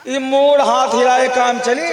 ये मोड़ हाथ हिलाए काम चली।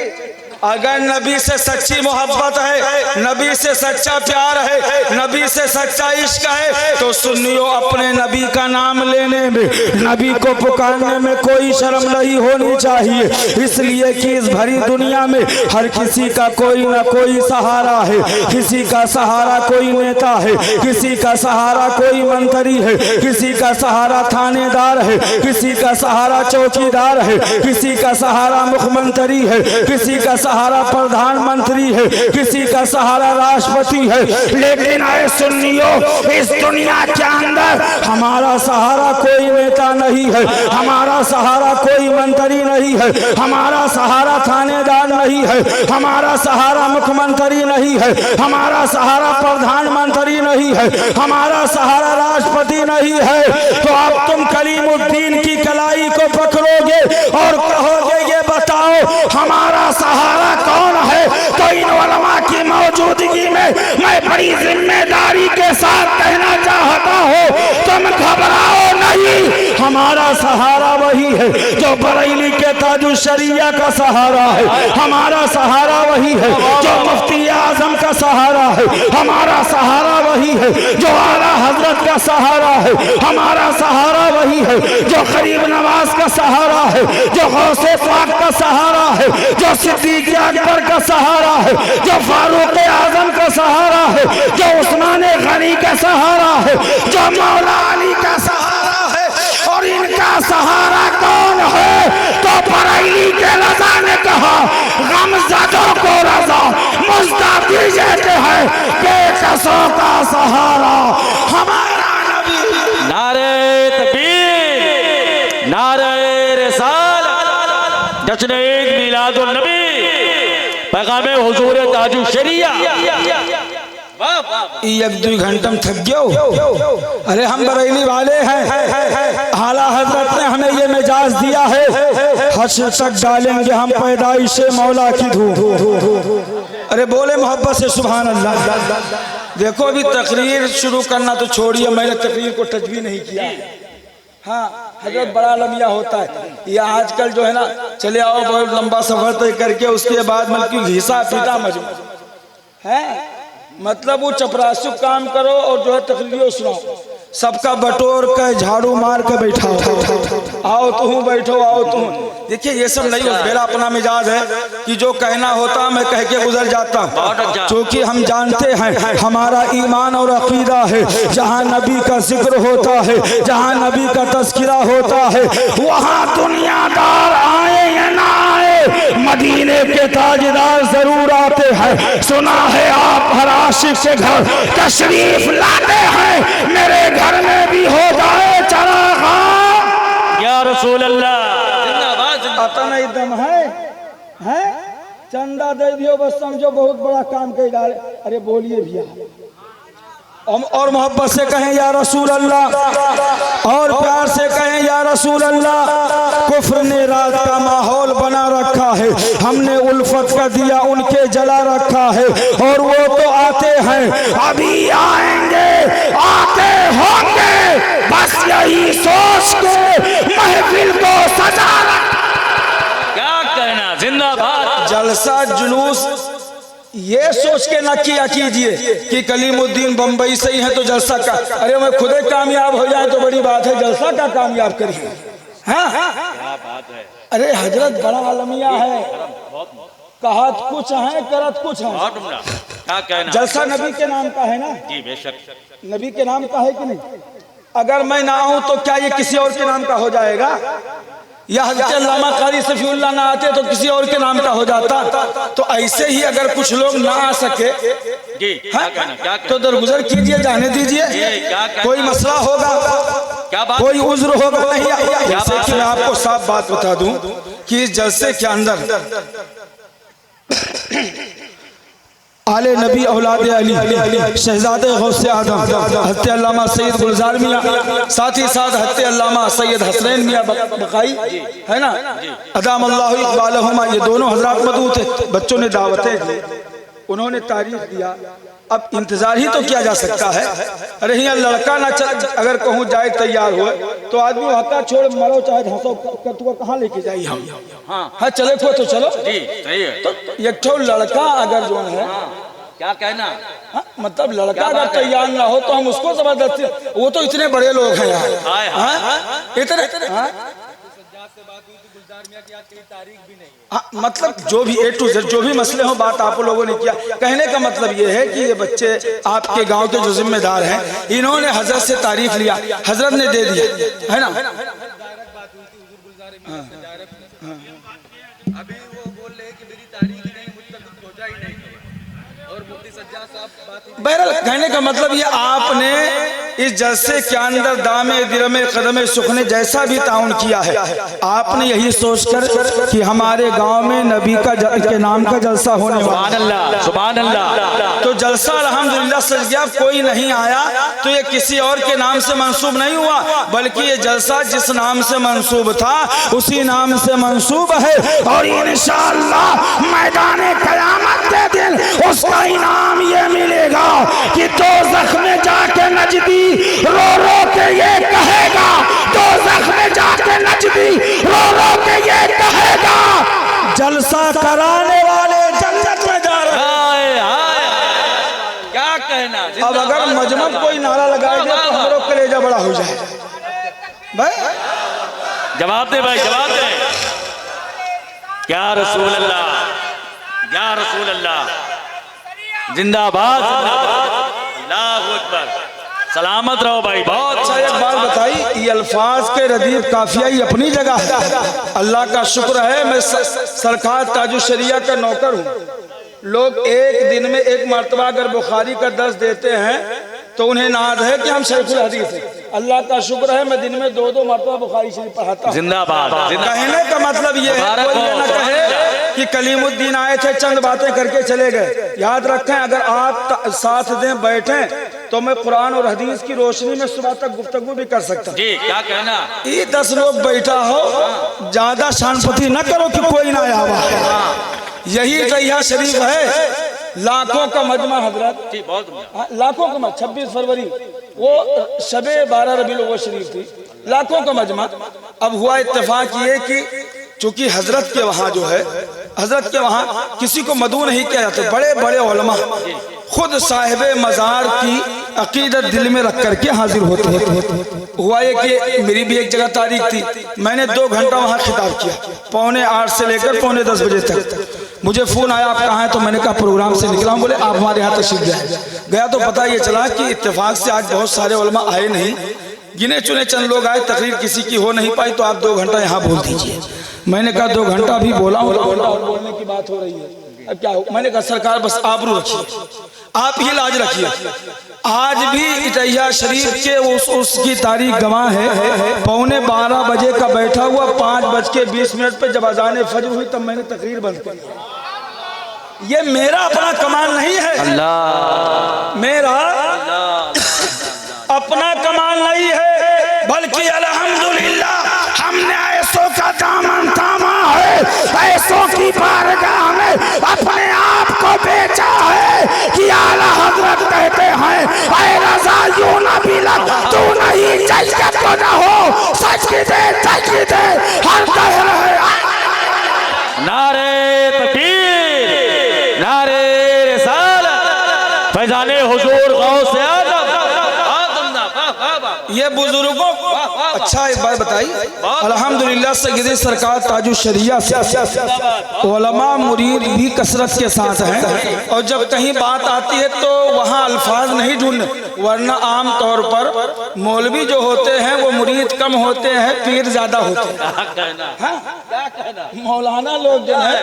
अगर नबी से सच्ची मोहब्बत है, नबी से सच्चा प्यार है, नबी से सच्चा इश्क है, तो सुन्नियों अपने नबी का नाम लेने में, नबी को पुकारने में कोई शर्म नहीं होनी चाहिए। इसलिए कि इस भरी दुनिया में हर किसी का कोई ना कोई सहारा है। किसी का सहारा कोई नेता है, किसी का सहारा कोई मंत्री है, किसी का सहारा थानेदार है, किसी का सहारा चौकीदार है, किसी का सहारा मुख्यमंत्री है, किसी का सहारा प्रधानमंत्री है, किसी का सहारा राष्ट्रपति है। लेकिन आए सुन्नियों, इस दुनिया के अंदर हमारा सहारा कोई नेता नहीं है, हमारा सहारा कोई मंत्री नहीं है, हमारा सहारा थानेदार नहीं है, हमारा सहारा मुख्यमंत्री नहीं है, हमारा सहारा प्रधानमंत्री नहीं है, हमारा सहारा राष्ट्रपति नहीं है। तो अब तुम कलीमुद्दीन की कलाई को पकड़ोगे और कहोगे ये बताओ हमारा सहारा कौन है? तो इन उलमा की मौजूदगी में मैं बड़ी जिम्मेदारी के साथ कहना चाहता हूँ, तुम घबराओ नहीं। हमारा सहारा वही है जो बरेली के ताजुल शरिया का सहारा है, हमारा सहारा वही है जो मुफ्ती आजम का सहारा है, हमारा सहारा वही है जो आला हजरत का सहारा है, हमारा सहारा वही है जो गरीब नवाज का सहारा है, जो गौसे पाक का सहारा है, जो सिद्दीक अकबर का सहारा है, जो फारूक आजम का सहारा है, जो उस्मान गनी का सहारा है, जो मौला अली का सहारा है। और इनका सहारा कौन है? तो बरेली के रजा ने कहा गमज़दों को रजा मुस्तफी कहते हैं, बेकसों का सहारा हमारा नबी। नारे तकबीर, नारे रिसालत, जश्न ईद मिलादुन नबी, पैगामे हुजूर ताजुल शरिया। एक दो घंटा में थक गयो। अरे हम बरेली वाले हैं, आला हजरत ने हमें ये मिजाज दिया है, हश्र तक डालेंगे हम पैदाइश से मौला की धूम। अरे बोले मोहब्बत से सुभान अल्लाह। देखो अभी तकरीर शुरू करना तो छोड़िए, मैंने तकरीर को टच भी नहीं किया। हाँ हजरत बड़ा लम्बिया होता है ये आजकल जो है ना, चले आओ बहुत लंबा सफर तय करके उसके बाद मतलब घिसा पीटा मजबूर है, मतलब वो चपरासी काम करो और जो है तकरीर सुनाओ, सबका बटोर कर झाड़ू मार के बैठा आओ तुम बैठो आओ तुम। देखिए ये सब नहीं, मेरा अपना मिजाज है कि जो कहना होता मैं कह के गुजर जाता, क्योंकि हम जानते हैं हमारा ईमान और अकीदा है, जहाँ नबी का जिक्र होता है, जहाँ नबी का तज़किरा होता है, वहाँ दुनियादार आए या ना आए मदीने के ताजदार जरूर आते हैं। सुना है आप हर आशिक से घर तशरीफ लाते हैं, मेरे घर में भी हो जाए चरागा या रसूल अल्लाह। अतना एकदम है चंदा दे दियो बस समझो बहुत बड़ा काम कर डाले। अरे बोलिए भैया और मोहब्बत से कहें या रसूल अल्लाह, और प्यार से कहें या रसूल अल्लाह। कुफ्र ने रात का माहौल बना रखा है, हमने उल्फत का दिया उनके जला रखा है, और वो तो आते हैं अभी आएंगे आते होंगे, बस यही सोच के महफिल को सजा रखा। क्या कहना, जिंदाबाद। जलसा जुलूस ये सोच के न किया कीजिए कि कलीमुद्दीन बम्बई से ही है तो जलसा का, अरे मैं खुद कामयाब हो जाए तो बड़ी बात है, जलसा का कामयाब करिए। हाँ क्या बात है। अरे हजरत बड़ा आलमिया है, कहत कुछ है करत कुछ है। क्या कहना, जलसा नबी के नाम का है ना? जी बेशक नबी के नाम का है कि नहीं? अगर मैं ना आऊं तो क्या ये किसी और के नाम का हो जाएगा? या हज़रत अल्लामा क़ारी सफ़ीउल्लाह ना आते तो किसी और के नाम का हो जाता। तो ऐसे ही अगर कुछ लोग ना आ सके जी, क्या कहना, तो दरगुजर कीजिए, जाने दीजिए, कोई मसला होगा, क्या बात, कोई उज्र होगा नहीं। जैसे कि मैं आपको साफ बात बता दूं कि इस जलसे के अंदर आले नबी औलाद अली शहजादे गौसे आदम हज़रत अल्लामा सैयद गुलजार मियाँ, साथ ही साथ हज़रत अल्लामा सैयद हसनैन मियाँ बकाई है ना, अदाम अल्लाहु इक़बालहुमा, ये दोनों हजरात मौजूद थे। बच्चों ने दावतें दी, उन्होंने तारीफ दिया, अब इंतजार ही तो किया जा सकता है। अरे यहाँ लड़का ना चल, अगर कहूँ जाए तैयार हो तो आदमी हक्का छोड़ मरो चाहे हंसो तुआ कहाँ लेके जाइए हम। हाँ चले को तो चलो जी सही है। तो एक ठो लड़का अगर जो है क्या कहना? हाँ, मतलब लड़का अगर तैयार ना हो तो हम उसको जबरदस्ती, वो तो इतने बड़े लोग हैं यार, इतने मतलब जो भी A to Z जो भी मसले हो बात आप लोगों ने किया। कहने का मतलब ये है कि ये बच्चे आपके गांव के जो जिम्मेदार हैं इन्होंने हजरत से तारीफ लिया, हजरत ने दे दिया, है ना। अभी वो बोल रहे कि मेरी तारीख नहीं, मुझ तक कुछ पहुंचा ही नहीं और मुफ्ती सज्जाद साहब बात। बहरहाल कहने का मतलब ये आपने इस जलसे के अंदर दामे दिरमे कदमे सुखने जैसा भी ताउन किया है, आपने यही सोचकर कि हमारे गांव में नबी के नाम का जलसा होने वाला, सुभान अल्लाह। तो जलसा अल्हम्दुलिल्लाह सज गया, कोई नहीं आया तो ये किसी और के नाम से मंसूब नहीं हुआ, बल्कि ये जलसा जिस नाम से मंसूब था उसी नाम से मंसूब है। और इंशाअल्लाह मैदान क़यामत के दिन उसका इनाम ये मिलेगा कि दोज़ख में जाके नजदी रो रो के ये कहेगा, दोज़ख में जाके नजदी रो रो के ये कहेगा, जलसा कराने वाले जन्नत में जा रहे हैं। क्या कहना? अब अगर मजमन कोई नारा लगाए दे तो हमारा कलेजा बड़ा हो जाए। भाई जवाब दे भाई, जवाब दे। क्या रसूल अल्लाह, या रसूल अल्लाह, जिंदाबाद अल्लाहू अकबर, सलामत रहो भाई। बहुत अच्छा एक बात बताई, ये अल्फाज के रदीफ काफिया ही अपनी जगह है। अल्लाह का शुक्र है मैं सरकार ताजुश शरिया का नौकर हूँ। लोग एक दिन में एक मरतबा अगर बुखारी का दर्स देते हैं तो उन्हें नाज है कि हम शेखुल हदीस हैं। अल्लाह का शुक्र है मैं दिन में 2-2 मरतबा बुखारी शरीफ पढ़ाता हूँ। जिंदाबाद। कहने का मतलब ये है कोई ये ना कहे कि कलीमुद्दीन आए थे चंद बातें करके चले गए। याद रखें अगर आप साथ दें बैठे तो मैं कुरान और हदीस की रोशनी में सुबह तक गुफ्तगू भी कर सकता हूँ। जी क्या कहना? ये 10 लोग बैठा हो, ज्यादा शानपति न करो कि कोई ना आया हुआ। यही तैया शरीफ है, लाखों का मजमा हजरत, जी बहुत लाखों का 26 फरवरी वो शबे 12 रबीउल अव्वल शरीफ थी, लाखों का मजमा। अब हुआ इत्तेफाक ये कि चूंकि हजरत के वहाँ जो है, हजरत के वहाँ किसी को मदू नहीं किया जाता, बड़े बड़े उलमा खुद साहिबे मज़ार की अकीदत दिल में रख करके हाजिर होते हैं। हुआ ये कि मेरी भी एक जगह तारीख थी, मैंने 2 घंटा वहाँ खिताब किया, 7:45 से लेकर 9:45 बजे तक। मुझे फ़ोन आया आप कहाँ हैं, तो मैंने कहा प्रोग्राम से निकला हूँ। बोले आप हमारे यहाँ तशरीफ लाए। गया तो पता ये चला कि इत्तेफाक से आज बहुत सारे उलमा आए नहीं, गिने चुने चंद लोग आए, तकरीर किसी की हो नहीं पाई, तो आप 2 घंटा यहाँ बोल दीजिए। मैंने कहा 2 घंटा भी बोला हूँ, और बोलने की बात हो रही है, अब क्या हो। मैंने कहा सरकार बस आबरू रखिए, आप ही लाज रखिए। आज भी इटैया शरीफ के उसकी तारीख गवाह है, 11:15 बजे का बैठा हुआ, 5:20 पे जब अज़ान फजर हुई तब मैंने तकरीर बंद की। ये मेरा अपना कमाल नहीं है, अल्लाह, मेरा अपना कमाल नहीं है, बल्कि अल्हम्दुलिल्लाह हमने ऐसों का दामन थामा है, ऐसों की बारगाह में अपने आप को बेचा है कि आला हजरत कहते हैं ऐ रज़ा यूं न बिलक तू नहीं चाहिए तो न हो, सच की दे हर दहर है। नारे तकबीर, नारे रिसालत, फैजाने हुजूर गौसे आज़म। ये बुजुर्गों को अच्छा एक बात बताई, अल्हम्दुलिल्लाह सय्यद सरकार ताजुश शरिया से उलमा मुरीद भी कसरत के साथ हैं, और जब कहीं बात आती है तो वहाँ अल्फाज नहीं ढूंढने, वरना आम तौर पर मौलवी जो होते हैं वो मुरीद कम होते हैं, पीर ज्यादा होते हैं। मौलाना लोग जो है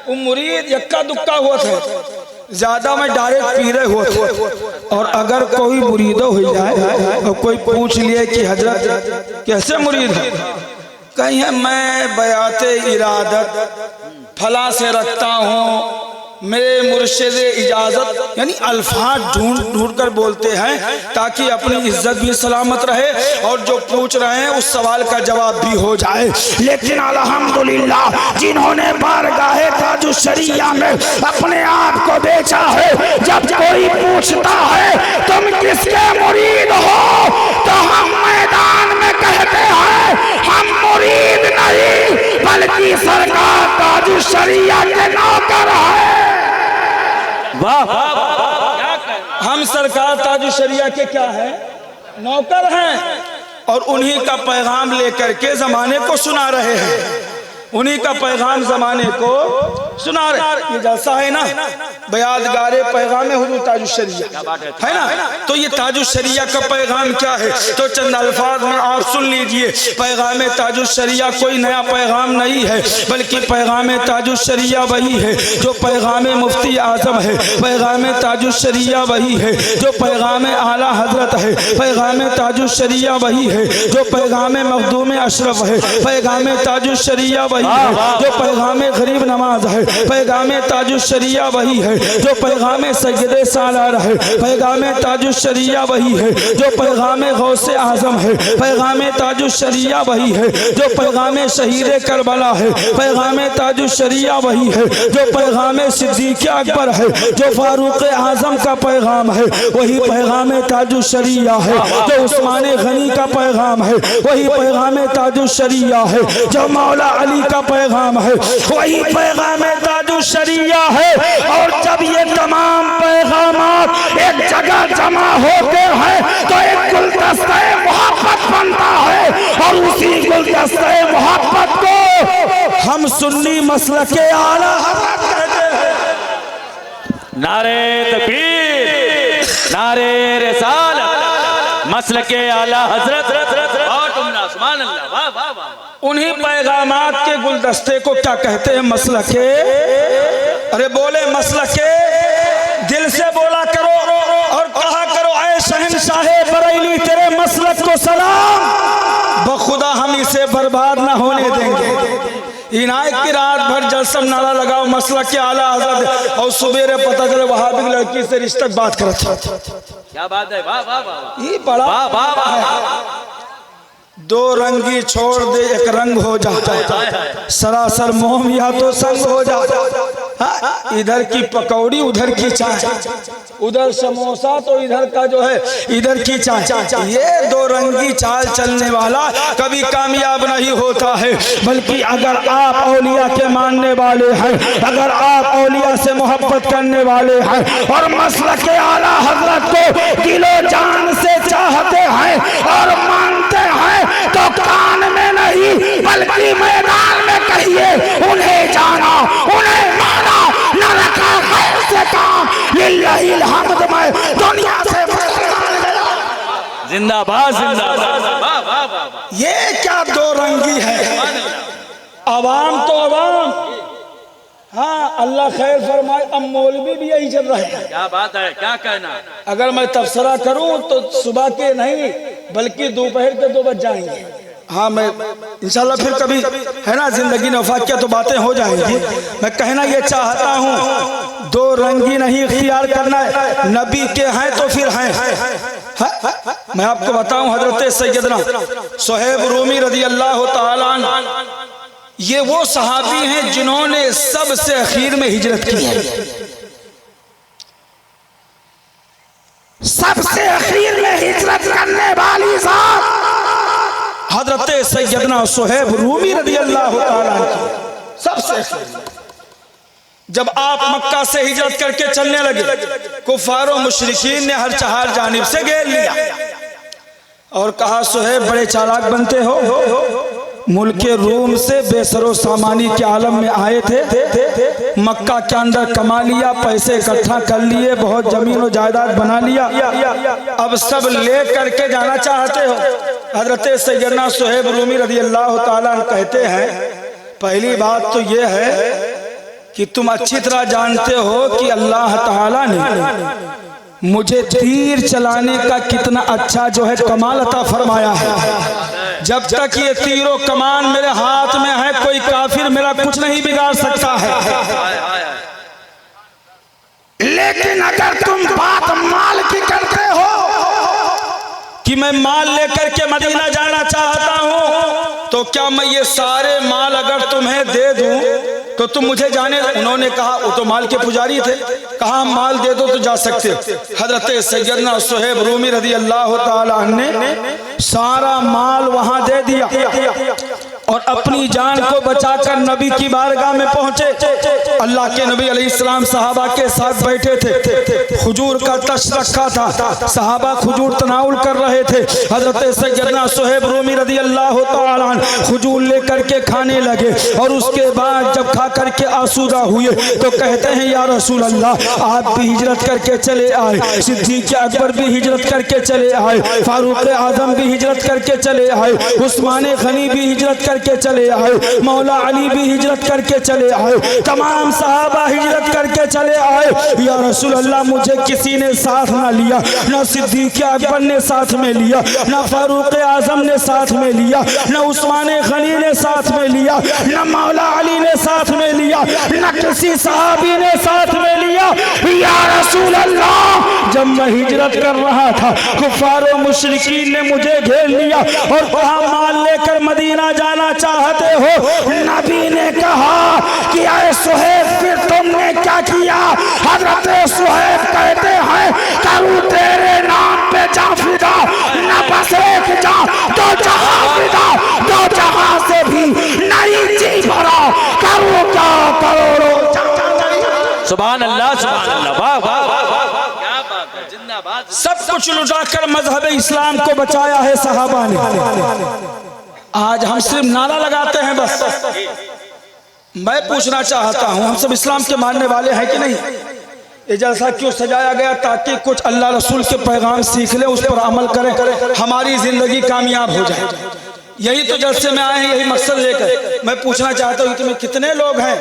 वो मुरीद यक्का दुक्का होते हैं, ज्यादा में डायरेक्ट पीरे होते। और अगर कोई मुरीदो हो जाए और कोई पूछ लिए कि हजरत कैसे मुरीद है, कहीं है मैं बयाते इरादत फला से रखता हूँ, मेरे मुर्शिद इजाजत यानी अल्फाज ढूंढ ढूंढ कर बोलते हैं ताकि अपनी इज्जत भी सलामत रहे और जो पूछ रहे हैं उस सवाल का जवाब भी हो जाए। लेकिन अल्हम्दुलिल्लाह जिन्होंने बारगाहे ताजुश्शरिया में अपने आप को बेचा है, जब कोई पूछता है तुम किसके मुरीद हो तो हम मैदान में कहते हैं हम मुरीद नहीं बल्कि सरकार ताजुश्शरिया के नौकर है। वाह, हम सरकार ताजुश्शरिया के क्या है? नौकर हैं और उन्हीं का पैगाम लेकर के जमाने को सुना रहे हैं, उन्हीं का पैगाम जमाने को सुना रहे। ये जलसा है ना बयादगारे पैगाम हुजूर ताजुश्शरिया है ना, तो ये ताजुश्शरिया का पैगाम क्या है तो चंद अल्फाज में आप सुन लीजिए। पैगाम ताजुश्शरिया कोई नया पैगाम नहीं है बल्कि पैगाम ताजुश्शरिया वही है जो पैगाम मुफ्ती आजम है, पैगाम ताजुश्शरिया वही है जो पैगाम आला हजरत है, पैगाम ताजुश्शरिया वही है जो पैगाम मखदूम अशरफ है, पैगाम ताजुश्शरिया वही है जो पैगाम गरीब नवाज है, पैगाम ताजुश्शरिया वही है जो पैगाम सैयदे सालार है, पैगाम ताजुश्शरिया वही है जो पैगाम गौसे आजम है, पैगाम ताजुश्शरिया वही है जो पैगाम शहीद करबला है, पैगाम ताजुश्शरिया वही है जो पैगाम सिद्दीक़ अकबर है, जो फारूक आजम का पैगाम है वही पैगाम ताजुश्शरिया है, जो उस्मान गनी का पैगाम है वही पैगाम ताजुश्शरिया है, जो मौला अली का पैगाम है वही पैगाम ताजुश्शरिया है। और जब ये तमाम पैगामात एक जगह जमा होते हैं तो एक गुलदस्ता मोहब्बत बनता है और उसी गुलदस्ता मोहब्बत को हम सुन्नी मसलक के आला हज़रत कहते हैं। नारे तकबीर, नारे रिसालत, मसलक आला हजरत। सुभान अल्लाह, वाह वाह वाह। उन्हीं पैगामात के गुलदस्ते को क्या कहते हैं? मसलके। अरे बोले मसलके, दिल से बोला करो और कहा करो ऐ शहंशाहे बरेली तेरे मसलक को सलाम, बखुदा हम इसे बर्बाद ना होने देंगे। इनायत की रात भर जलसम नारा लगाओ मसलक के आला हज़रत और सुबेरे पता चले वहाबी लड़की से रिश्ते की बात करता। क्या बात है, वाह वाह वाह। ये बड़ा वाह वाह वाह। दो रंगी छोड़ दे एक रंग हो जाता है, सरासर मोह या तो संग हो जाता है। इधर की पकौड़ी उधर की चाय, उधर समोसा तो इधर का जो है इधर की चाय। ये दो रंगी चाल चलने वाला कभी कामयाब नहीं होता है, बल्कि अगर आप औलिया के मानने वाले हैं, अगर आप औलिया से मोहब्बत करने वाले हैं और मसलक आला हजरत को दिलो जान से चाहते हैं और मानते हैं तो कान में नहीं बल्कि मैदान में कहिए उन्हें जाना, उन्हें माना, न रखा खैर से काम, लिल्लाहिल हम्द में दुनिया से जिंदाबाद जिंदाबाद, वाह वाह वाह। ये क्या दो रंगी है? अवाम तो अवाम, हाँ अल्लाह खैर फरमाए। अब मौलवी भी यही चल रहा है। क्या बात है, क्या कहना। अगर मैं तबसरा करूं तो सुबह के नहीं बल्कि दोपहर के 2 बज जाएंगे। हाँ मैं इंशाल्लाह फिर कभी है ना जिंदगी में वफात क्या तो बातें हो जाएंगी। मैं कहना ये चाहता हूँ दो रंगी नहीं इख्तियार करना है, नबी के हैं तो फिर हैं। मैं आपको बताऊं हजरत सैयदना सुहैब रूमी रज़ी अल्लाह ताला अन्हु, ये वो सहाबी हैं जिन्होंने सबसे आखिर में हिजरत की है, सबसे आखिर में हिजरत करने वाली साहब हजरत सैयदना सुहैब रूमी रज़ी अल्लाह ताला अन्हु। सबसे आखिर जब आप मक्का से हिजरत करके चलने लगे, कुफार और मुशरिकीन ने हर चार जानिब से घेर लिया और कहा सुहैब बड़े चालाक बनते हो, मुल्क रूम से बेसरो सामानी के आलम में आए थे, मक्का के अंदर कमा लिया, पैसे इकट्ठा कर लिए, बहुत जमीन और जायदाद बना लिया, अब सब ले करके जाना चाहते हो। हजरत सैयदना सुहैब रूमी रज़ी अल्लाह ताला अन्हु कहते हैं पहली बात तो ये है कि तुम अच्छी तरह जानते हो कि अल्लाह ताला ने मुझे तीर चलाने का कितना अच्छा जो है कमाल अता फरमाया है। जब तक ये तीरों कमान मेरे हाथ में है कोई काफिर मेरा कुछ नहीं बिगाड़ सकता है। माल लेकर के मदीना जाना चाहता हूँ, तो क्या मैं ये सारे माल अगर तुम्हें दे दूं तो तुम मुझे जाने? उन्होंने कहा, वो तो माल के पुजारी थे, कहा हम माल दे दो तो जा सकते हो। हजरत सैयदना सुहैब रूमी रज़ी अल्लाह ताला अन्हु ने सारा माल वहां दे दिया और अपनी जान को बचाकर नबी की बारगाह में पहुंचे। अल्लाह के नबी अलैहिस्सलाम सहाबा के साथ बैठे थे, खुजूर का तश रखा था, सहाबा खुजूर तनाउल कर रहे थे। हजरत सैयदना सुहैब रूमी रज़ी अल्लाह ताला अन्हु खुजूर लेकर के खाने लगे और उसके बाद जब खा करके आसूदा हुए तो कहते हैं, या रसूल अल्लाह, आप भी हिजरत करके चले आए, सिद्दीक़ अकबर भी हिजरत करके चले आए, फारूक आजम भी हिजरत करके चले आए, उस्मान गनी भी हिजरत करके चले आए, मौला अली भी हिजरत करके चले आए, तमाम सहाबा हिजरत करके चले आए। या रसूल अल्लाह, मुझे किसी ने साथ ना लिया, ना सिद्दीक़ अकबर ने साथ में लिया, ना फारूक आजम ने साथ में लिया, ना उस्मान गनी ने साथ में लिया, ना मौला अली ने साथ में लिया, ना किसी सहाबी ने साथ में लिया। या रसूल अल्लाह, जब मैं हिजरत कर रहा था कुफार और मुशरिकीन ने मुझे घेर लिया और कहा, माल लेकर मदीना जाना चाहते हो? नबी ने कहा कि अरे सुहैब, फिर तुमने क्या किया? हजरत सुहैब कहते हैं, करूं तेरे नाम पे जा फिदा, न बस एक जा, दो जहां फिदा, दो जहां से भी नहीं जी भरा, करूं क्या करोड़ों। सुभान अल्लाह, सुभान अल्लाह, वाह वाह वाह, क्या बात है, जिंदाबाद। सब कुछ लुटाकर मजहब इस्लाम को बचाया है सहाबा ने। आज हम सिर्फ नारा लगाते हैं बस। मैं पूछना चाहता हूं, हम सब इस्लाम के मानने वाले हैं कि नहीं? ये जलसा क्यों सजाया गया? ताकि कुछ अल्लाह रसूल के पैगाम सीख ले, उस पर अमल करें, हमारी जिंदगी कामयाब हो जाए। यही तो जलसे में आए हैं, यही मकसद लेकर। मैं पूछना चाहता हूँ, तुम्हें कितने लोग हैं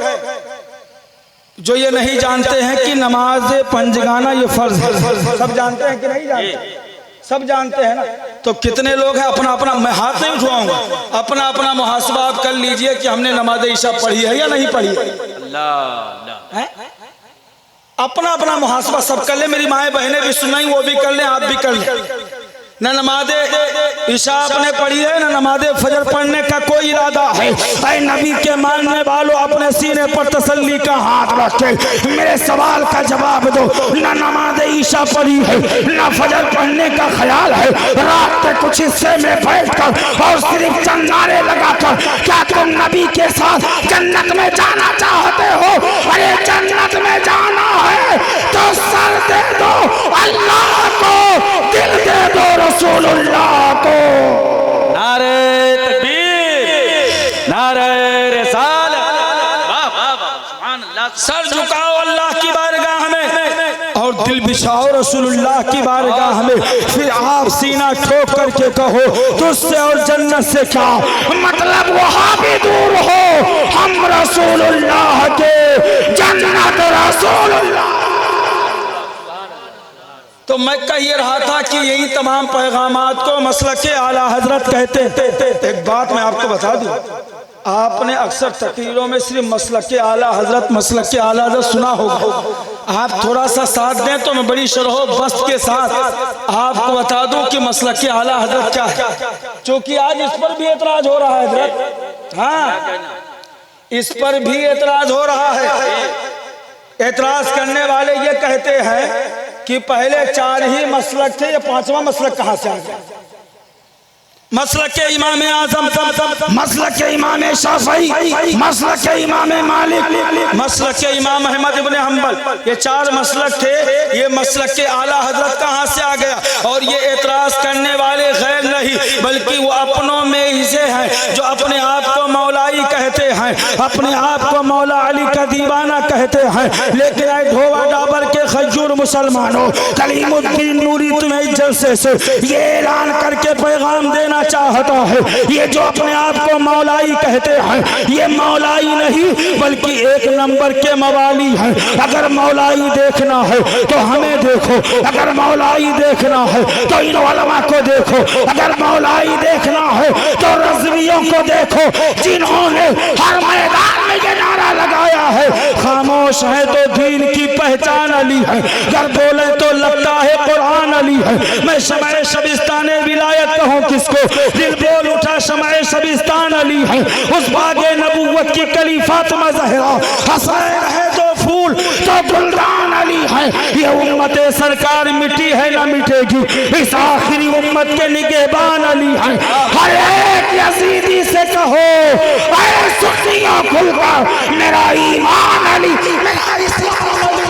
जो ये नहीं जानते हैं कि नमाज पंजगाना ये फर्ज है? सब जानते हैं कि नहीं जानते? सब जानते हैं ना। तो कितने लोग हैं? अपना अपना, मैं हाथ नहीं उठवाऊंगा, अपना अपना मुहासबा आप कर लीजिए कि हमने नमाज ईशा पढ़ी है या नहीं पढ़ी है। अल्लाह, अपना अपना मुहासबा सब कर ले। मेरी माएँ बहनें भी सुनाई, वो भी कर ले, आप भी कर ले। न नमाज़े ईशा आपने पढ़ी है, न नमाज़े फजर पढ़ने का कोई इरादा है। ऐ नबी के मानने वालों, अपने सीने पर तसल्ली का हाथ रख के मेरे सवाल का जवाब दो। न नमाज़े ईशा पढ़ी है, न फजर पढ़ने का ख्याल है। रात के कुछ हिस्से में बैठकर और सिर्फ चंद नारे लगाकर क्या तुम नबी के साथ जन्नत में जाना चाहते हो? अरे जन्नत में जाना है तो सर दे दो अल्लाह को, दिल दे दो रसूलुल्लाह को। नारे तकबीर, नारे रिसालत, वाह वाह वाह, सुभान अल्लाह। सर झुकाओ अल्लाह की बारगाह में और दिल बिछाओ रसूलुल्लाह की बारगाह में। फिर आप सीना ठोक करके कहो, तुझसे और जन्नत से क्या मतलब? वहां भी दूर हो, हम रसूलुल्लाह के, जन्नत रसूलुल्लाह। तो मैं कह ये रहा था कि यही तमाम पैगामात को मसलक आला हजरत कहते हैं। एक बात मैं आपको बता दूं, आपने अक्सर तकरीरों में सिर्फ मसलक आला हजरत सुना होगा। आप थोड़ा सा साथ दें तो मैं बड़ी शरह बस्त के साथ आपको बता दूं कि मसलक आला हजरत क्या है। क्योंकि आज इस पर भी एतराज हो रहा है हजरत, हाँ, इस पर भी एतराज हो रहा है। एतराज करने वाले ये कहते हैं कि पहले 4 ही मसलक थे, ये 5वां मसलक कहां से आ गया? मसलक इमाम आजम, मसलक इमाम शाफई, मसलक इमाम मालिक, मसलक इमाम अहमद इब्ने हंबल, ये 4 मसलक थे। ये मसलक आला हजरत कहां से आ गया? और ये एतराज करने वाले गैर नहीं बल्कि वो अपनों में ही से हैं जो अपने आप को मौलाई कहते हैं, अपने आप को मौला अली का दीवाना कहते हैं। लेकिन आए ढोवा डाबर के खजूर मुसलमानों, कलीमुद्दीन नूरी तुम्हें इस जलसे से ये ऐलान करके पैगाम देना चाहता है, ये जो अपने आप को मौलाई कहते हैं ये मौलाई नहीं बल्कि 1 नंबर के मवाली हैं। अगर मौलाई देखना है तो हमें देखो, अगर मौलाई देखना है तो इन उलमा को देखो, अगर मौलाई देखना है तो रज़वियों को देखो जिन्होंने हर मैदान में ये नारा लगाया है, खामोश है तो दीन की पहचान अली है, अगर बोले तो लगता है कुरान निगहबान अली है। मैं शमए शबिस्तान विलायत कहूँ किसको, दिल बोल उठा शमए शबिस्तान अली है। उस बागे नबूवत की कली फातिमा ज़हरा, हसैन है जो फूल तो गुलदान अली है। ये उम्मत सरकार मिटी है ना मिटेगी, इस आखिरी उम्मत के निगहबान अली है। हर एक यजीदी से कहो ऐ सुन्नियों खुलकर मेरा ईमान अली, मेरा इस्लाम अली।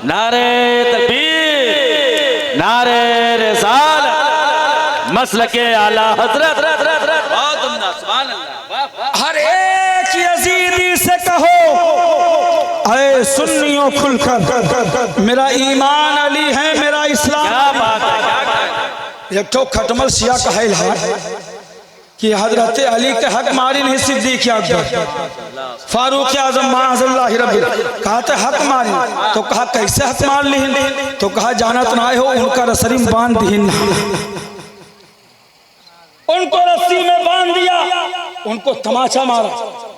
नारे तकबीर, नारे रिसालत, मसलके आला हजरत। बहुत उम्दा, सुभान अल्लाह। हर एक यजीदी से कहो ऐ सुन्नियों खुलकर मेरा ईमान अली है, मेरा इस्लाम। क्या बात है, क्या बात है। एक तो खटमल सिया कहल है कि हजरत अली के हक मारी नहीं सिद्दीक़ अकबर फारूक आजम माअज़ल्लाह रब्बी, कहा तो हक मारी, तो कहा कैसे हक मार ली, तो कहा जानत ना हो उनका रसरी में बांध दी, उनको रस्सी में बांध दिया, उनको तमाचा मारा,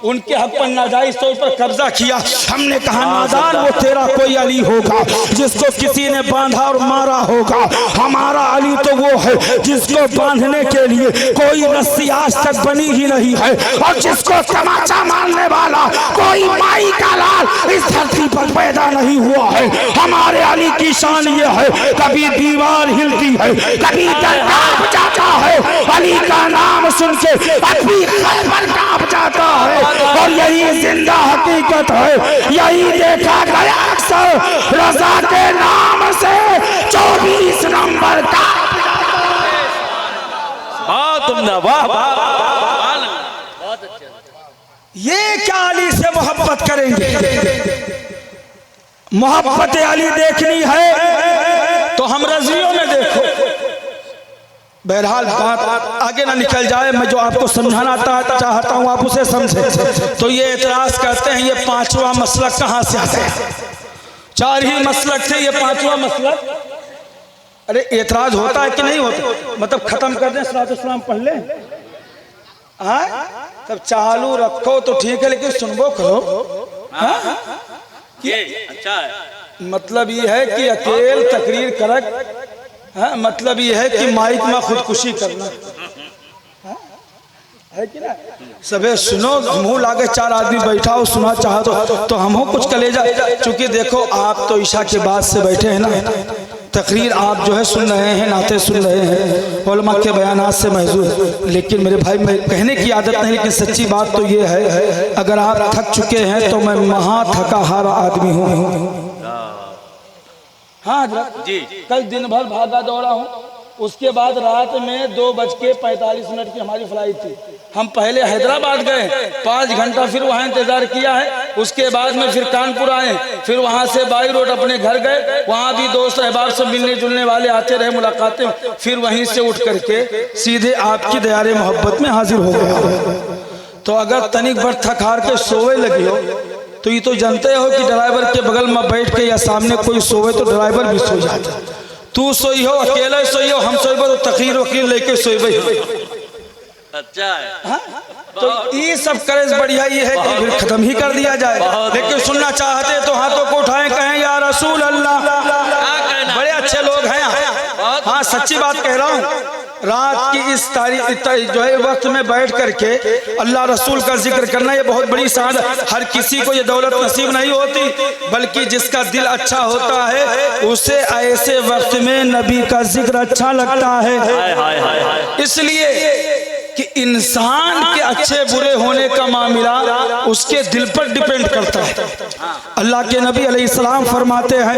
उनके हक पर नाजायज तौर पर कब्जा किया। हमने कहा नादान वो तेरा कोई अली होगा जिसको किसी ने बांधा और मारा होगा, हमारा अली तो वो है जिसको बांधने के लिए कोई रस्सी आज तक बनी ही नहीं है, और जिसको तमाचा मारने वाला कोई माई का लाल इस धरती पर पैदा नहीं हुआ है। हमारे अली की शान ये है, कभी दीवार हिलती है, कभी दर कांप जाता है, अली का नाम सुन के अभी खैबर कांप जाता है, और यही जिंदा हकीकत है। यही देखा गया अक्सर रजा के नाम से 24 नंबर का। बहुत उम्दा, वाह वाह। बहुत अच्छे। ये क्या अली से मोहब्बत करेंगे? मोहब्बत अली देखनी है तो हम रजियों में देखो। बहरहाल बात आगे ना निकल जाए, मैं जो आपको समझाना चाहता हूँ आप उसे समझे। तो ये एतराज करते हैं ये पांचवा मसलक कहाँ से आता है? 4 ही मसलक थे, ये पांचवा मसलक। अरे एतराज होता है कि नहीं होता? मतलब खत्म कर दें, सलातो सलाम पढ़ लें, तब चालू रखो तो ठीक है, लेकिन सुनबो करो। ये अच्छा है। मतलब ये है कि अकेल तकरीर करक, मतलब ये है कि माइक में खुदकुशी करना है कि ना। सबे सुनो, मुंह लागे 4 आदमी बैठा हो सुना चाहो तो हम हो कुछ कलेजा। चूंकि देखो आप तो ईशा के बाद से बैठे हैं ना, तकरीर आप जो है सुन रहे हैं, नाते सुन रहे हैं, उलमा के बयानात से महजूर है। लेकिन मेरे भाई, मैं कहने की आदत नहीं, लेकिन सच्ची बात तो ये है, अगर आप थक चुके हैं तो मैं महा थका हारा आदमी हूँ। हाँ जी, कल दिन भर भागा दौड़ा हूँ, उसके बाद रात में 2:45 की हमारी फ्लाइट थी। हम पहले हैदराबाद गए, 5 घंटा फिर वहाँ इंतजार किया है, उसके बाद में फिर कानपुर आए, फिर वहाँ से बाई रोड अपने घर गए, वहाँ भी दोस्त अहबाब से मिलने जुलने वाले आते रहे, मुलाकातें, फिर वहीं से उठ करके सीधे आपकी दयारे मोहब्बत में हाजिर हो गया। तो अगर तनिक भर थक हार के सोए लगी हो तो ये तो जानते हो कि ड्राइवर के बगल में बैठ के या सामने कोई सोए तो ड्राइवर भी सो जाता। तू सोई हो, अकेले सोई हो, हम सोई तो तकीर वकील लेके सोई। अच्छा है। तो ये सब करेज बढ़िया ये है कि फिर खत्म ही कर दिया जाए। लेकिन सुनना चाहते तो हाथों को उठाएं, कहें या रसूल अल्लाह। बड़े अच्छे लोग हैं। हाँ सच्ची बात कह रहा हूँ। रात की इस तारीख जो है वक्त में बैठ करके अल्लाह रसूल का जिक्र करना ये बहुत बड़ी सादत। हर किसी को ये दौलत नसीब नहीं होती, बल्कि जिसका दिल अच्छा होता है उसे ऐसे वक्त में नबी का जिक्र अच्छा लगता है। इसलिए कि इंसान के अच्छे बुरे होने का मामला उसके दिल पर डिपेंड करता है। अल्लाह के नबी अलैहिस्सलाम फरमाते हैं,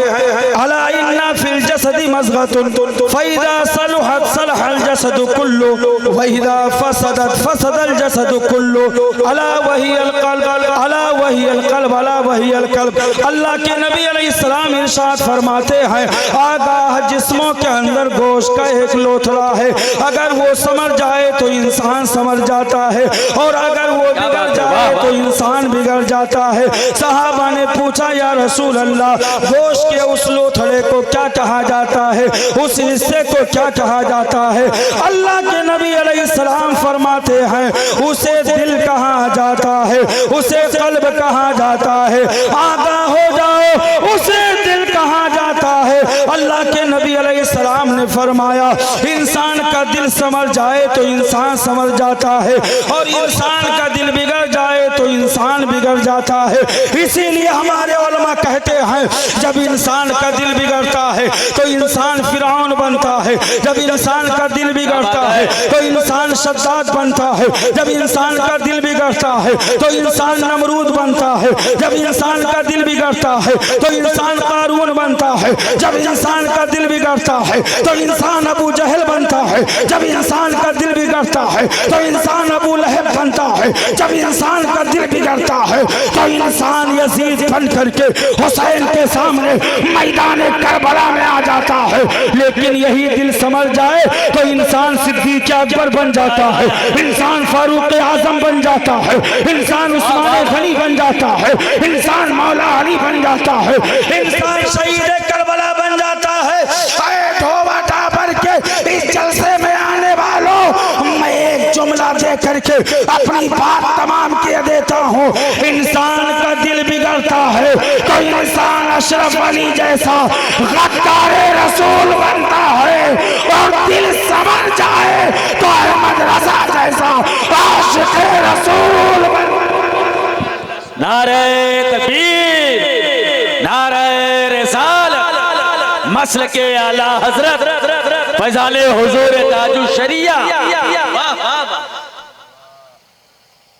अला इन्ना फिल जसदी मज़गतुन फइदा सलहत सलहल जसदु कुल्लु व इदा फसदत फसदल जसदु कुल्लु अला वहियल क़ल्ब अला वहियल क़ल्ब अला वहियल क़ल्ब। अल्लाह के नबी अलैहिस्सलाम इरशाद फरमाते हैं, आगाह जिस्मों के अंदर गोश्त का एक लोथड़ा है, अगर वो समर जाए तो इंसान समझ जाता है, और अगर वो बिगड़ जाए तो इंसान बिगड़ जाता है। सहाबा ने पूछा, या रसूल अल्लाह, गोश्त के उस लोथड़े को क्या कहा जाता है, उस हिस्से को क्या कहा जाता है? अल्लाह के नबी अलैहिस्सलाम फरमाते हैं, उसे दिल कहा जाता है, उसे कल्ब कहा जाता है। आगाह हो जाओ, उसे दिल कहा जाता है। अल्लाह के नबी अलैहिस्सलाम ने फरमाया इंसान का दिल समझ जाए तो इंसान समझ जाता है, और इंसान का दिल बिगड़ जाए तो इंसान बिगड़ जाता है। इसीलिए हमारे उलमा कहते हैं जब इंसान का दिल बिगड़ता है तो इंसान फिरौन बनता है, जब इंसान का दिल बिगड़ता है तो इंसान शद्दाद बनता है, जब इंसान का दिल बिगड़ता है तो इंसान नमरूद बनता है, जब इंसान का दिल बिगड़ता है तो इंसान कारून बनता है, जब इंसान का दिल बिगड़ता है तो इंसान अबू जहल बनता है, जब इंसान का दिल बिगड़ता है तो इंसान अबू लहब बनता है, जब इंसान का दिल बिगड़ता है तो इंसान यजीद बन करके हुसैन के सामने मैदान करबला में आ जाता है। लेकिन यही दिल समझ जाए तो इंसान सिद्दीक अकबर बन जाता है, इंसान फारूक आजम बन जाता है, इंसान उस्मान गनी बन जाता है, इंसान मौला अली बन जाता है, इंसान शहीद करबला बन जाता है। ढोबा भर के इस जलसे में आने वालों, मैं एक जुमला दे करके अपनी बात तमाम किए देता हूँ। इंसान का दिल बिगड़ता है तो इंसान अशरफ अली जैसा गद्दारे रसूल बनता है, और दिल समझ जाए तो अहमद रजा जैसा आशिक़े रसूल बनता है। नारे तकबीर, नारे रिसालत, मसलके आला हजरत फैजाले हुजूर ताजु शरिया।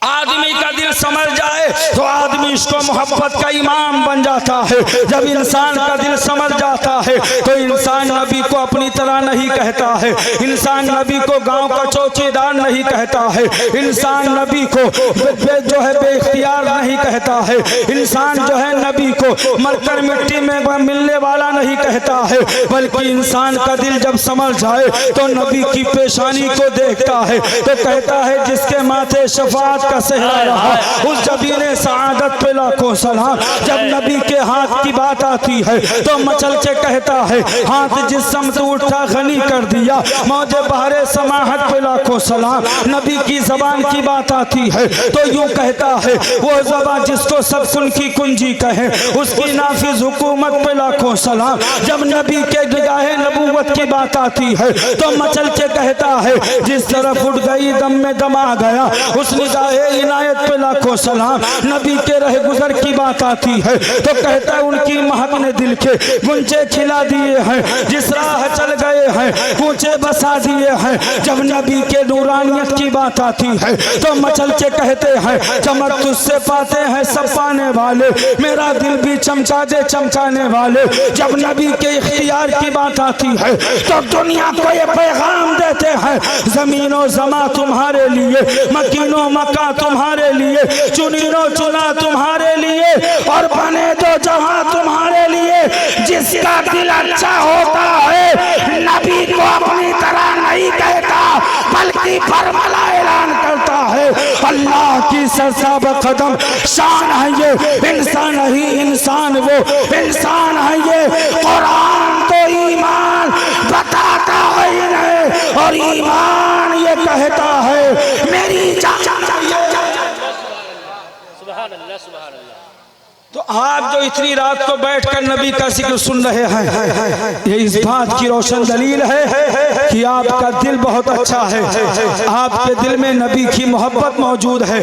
आदमी का दिल समझ जाए तो आदमी इसको मोहब्बत का इमाम बन जाता है। जब इंसान का दिल समझ जाता है तो इंसान नबी को अपनी तरह नहीं कहता है, इंसान नबी को गांव का चौकीदार नहीं कहता है, इंसान नबी को जो है बेइख्तियार नहीं कहता है, इंसान जो है नबी को मरकर मिट्टी में मिलने वाला नहीं कहता है, बल्कि इंसान का दिल जब समझ जाए तो नबी की पेशानी को देखता है तो कहता है जिसके माथे शफाअत का सहरा रहा उस जबीने सआदत पे लाखों सलाम। जब नबी के हाथ की बात आती है तो मचल के कहता है हाथ जिस समत उठा गनी कर दिया, मौजे बहरे समाहत पे लाखों सलाम। नबी की जबान की बात आती है तो यूं कहता है वो जबान जिसको सब कुन की कुंजी कहे, उसकी नाफिज हुकूमत पे लाखों सलाम। जब नबी के निगाहे नबूवत की बात आती है तो मचल के कहता है जिस तरफ उठ गई दम में दम आ गया, उस निगाहे इनायत पे लाखों सलाम। नबी के रह गुजर की बात आती है तो कहता है उनकी महक ने दिल के गुंजे खिला दिए हैं, जिस राह चल गए हैं कूचे बसा दिए हैं। जब नबी के नूरानियत की बात आती है तो मचल के कहते हैं चमक तुझसे पाते हैं सब पाने वाले, मेरा दिल भी चमका दे चमकाने वाले। जब नबी के इख्तियार की बात आती है तो दुनिया को ये पैगाम देते हैं जमीनों जमा तुम्हारे लिए, मकीनों मका तुम्हारे लिए, चुनीनो चुना तुम्हारे लिए, और बने दो जहां तुम्हारे लिए। जिसका दिल अच्छा होता है नबी को अपनी तरह नहीं कहता बल्कि फरमाला ऐलान करता है। अल्लाह की सरसाब कदम शान है ये, इंसान ही इंसान वो इंसान है ये। कुरान तो ईमान बताता है और ईमान ये कहता है मेरी जान। तो आप जो इतनी रात को बैठकर नबी का जिक्र सुन रहे हैं ये इस बात की रोशन दलील है कि आपका दिल बहुत अच्छा है, आपके दिल में नबी की मोहब्बत मौजूद है,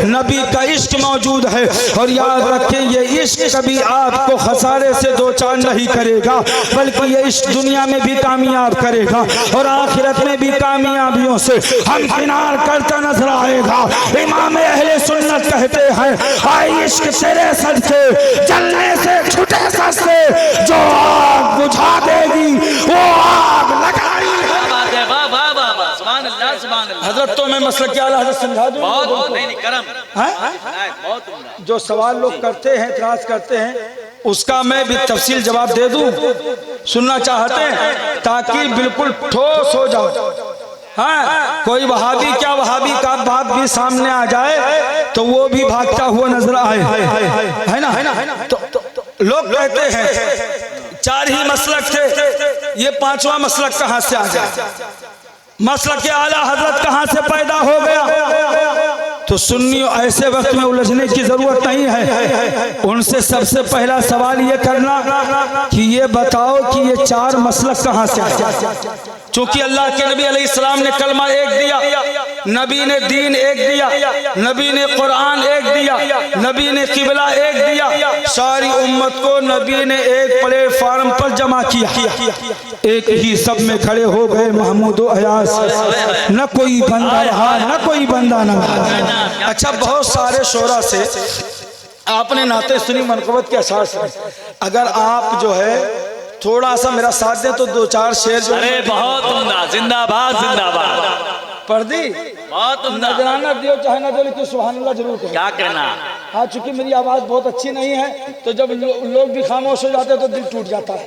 नबी का इश्क मौजूद है। और याद रखें ये इश्क कभी आपको खसारे से दो चांद नहीं करेगा बल्कि ये इश्क दुनिया में भी कामयाब करेगा और आखिरत में भी कामयाबियों से हमकिनार करता नजर आएगा। इमाम अहले सुन्नत कहते हैं आए इश्क तेरे सदके जलने से छुटे सस्ते, जो आग बुझा देगी वो आग लगाई। हजरत तो मैं मसला क्या हजरत समझा दूं? बहुत नहीं करम बहुत जो सवाल लोग करते हैं इतराज करते हैं उसका मैं भी तफसील जवाब दे दूं, सुनना चाहते हैं ताकि बिल्कुल ठोस हो जाओ। हाँ, कोई वहाबी क्या वहाबी का बात भी सामने आ जाए तो वो भी भागता हुआ नजर आए, है ना? तो लोग कहते हैं चार ही मसलक थे, ये पांचवा मसलक कहां से आ गया? मसलक के आला हजरत कहां से पैदा हो गया? तो सुन्नियों ऐसे वक्त में उलझने की जरूरत नहीं है। उनसे सबसे पहला सवाल ये करना कि ये बताओ कि ये चार मसलक कहाँ से आए। चूंकि अल्लाह के नबी अलैहिस्सलाम ने कलमा एक दिया, नबी ने दीन एक दिया, नबी ने कुरान एक दिया, नबी ने किबला एक दिया, सारी उम्मत को नबी ने एक प्लेटफार्म पर जमा किया, एक ही सब में खड़े हो गए महमूद अयास। न कोई बंदा रहा, न कोई बंदा न रहा। अच्छा, बहुत सारे शोरा से आपने नाते सुनी मनकबत के असार से, अगर आप जो है थोड़ा सा मेरा साथ दे तो दो चार शेर जो अरे बहुत उम्दा, जिंदाबाद जिंदाबाद, पढ़ दी। बहुत उम्दा। नजराना दियो चाहे ना दो, लेकिन सुभान अल्लाह जरूर कहो। क्या कहना। हाँ, चूंकि मेरी आवाज बहुत अच्छी नहीं है तो जब लोग भी खामोश हो जाते हैं तो दिल टूट जाता है।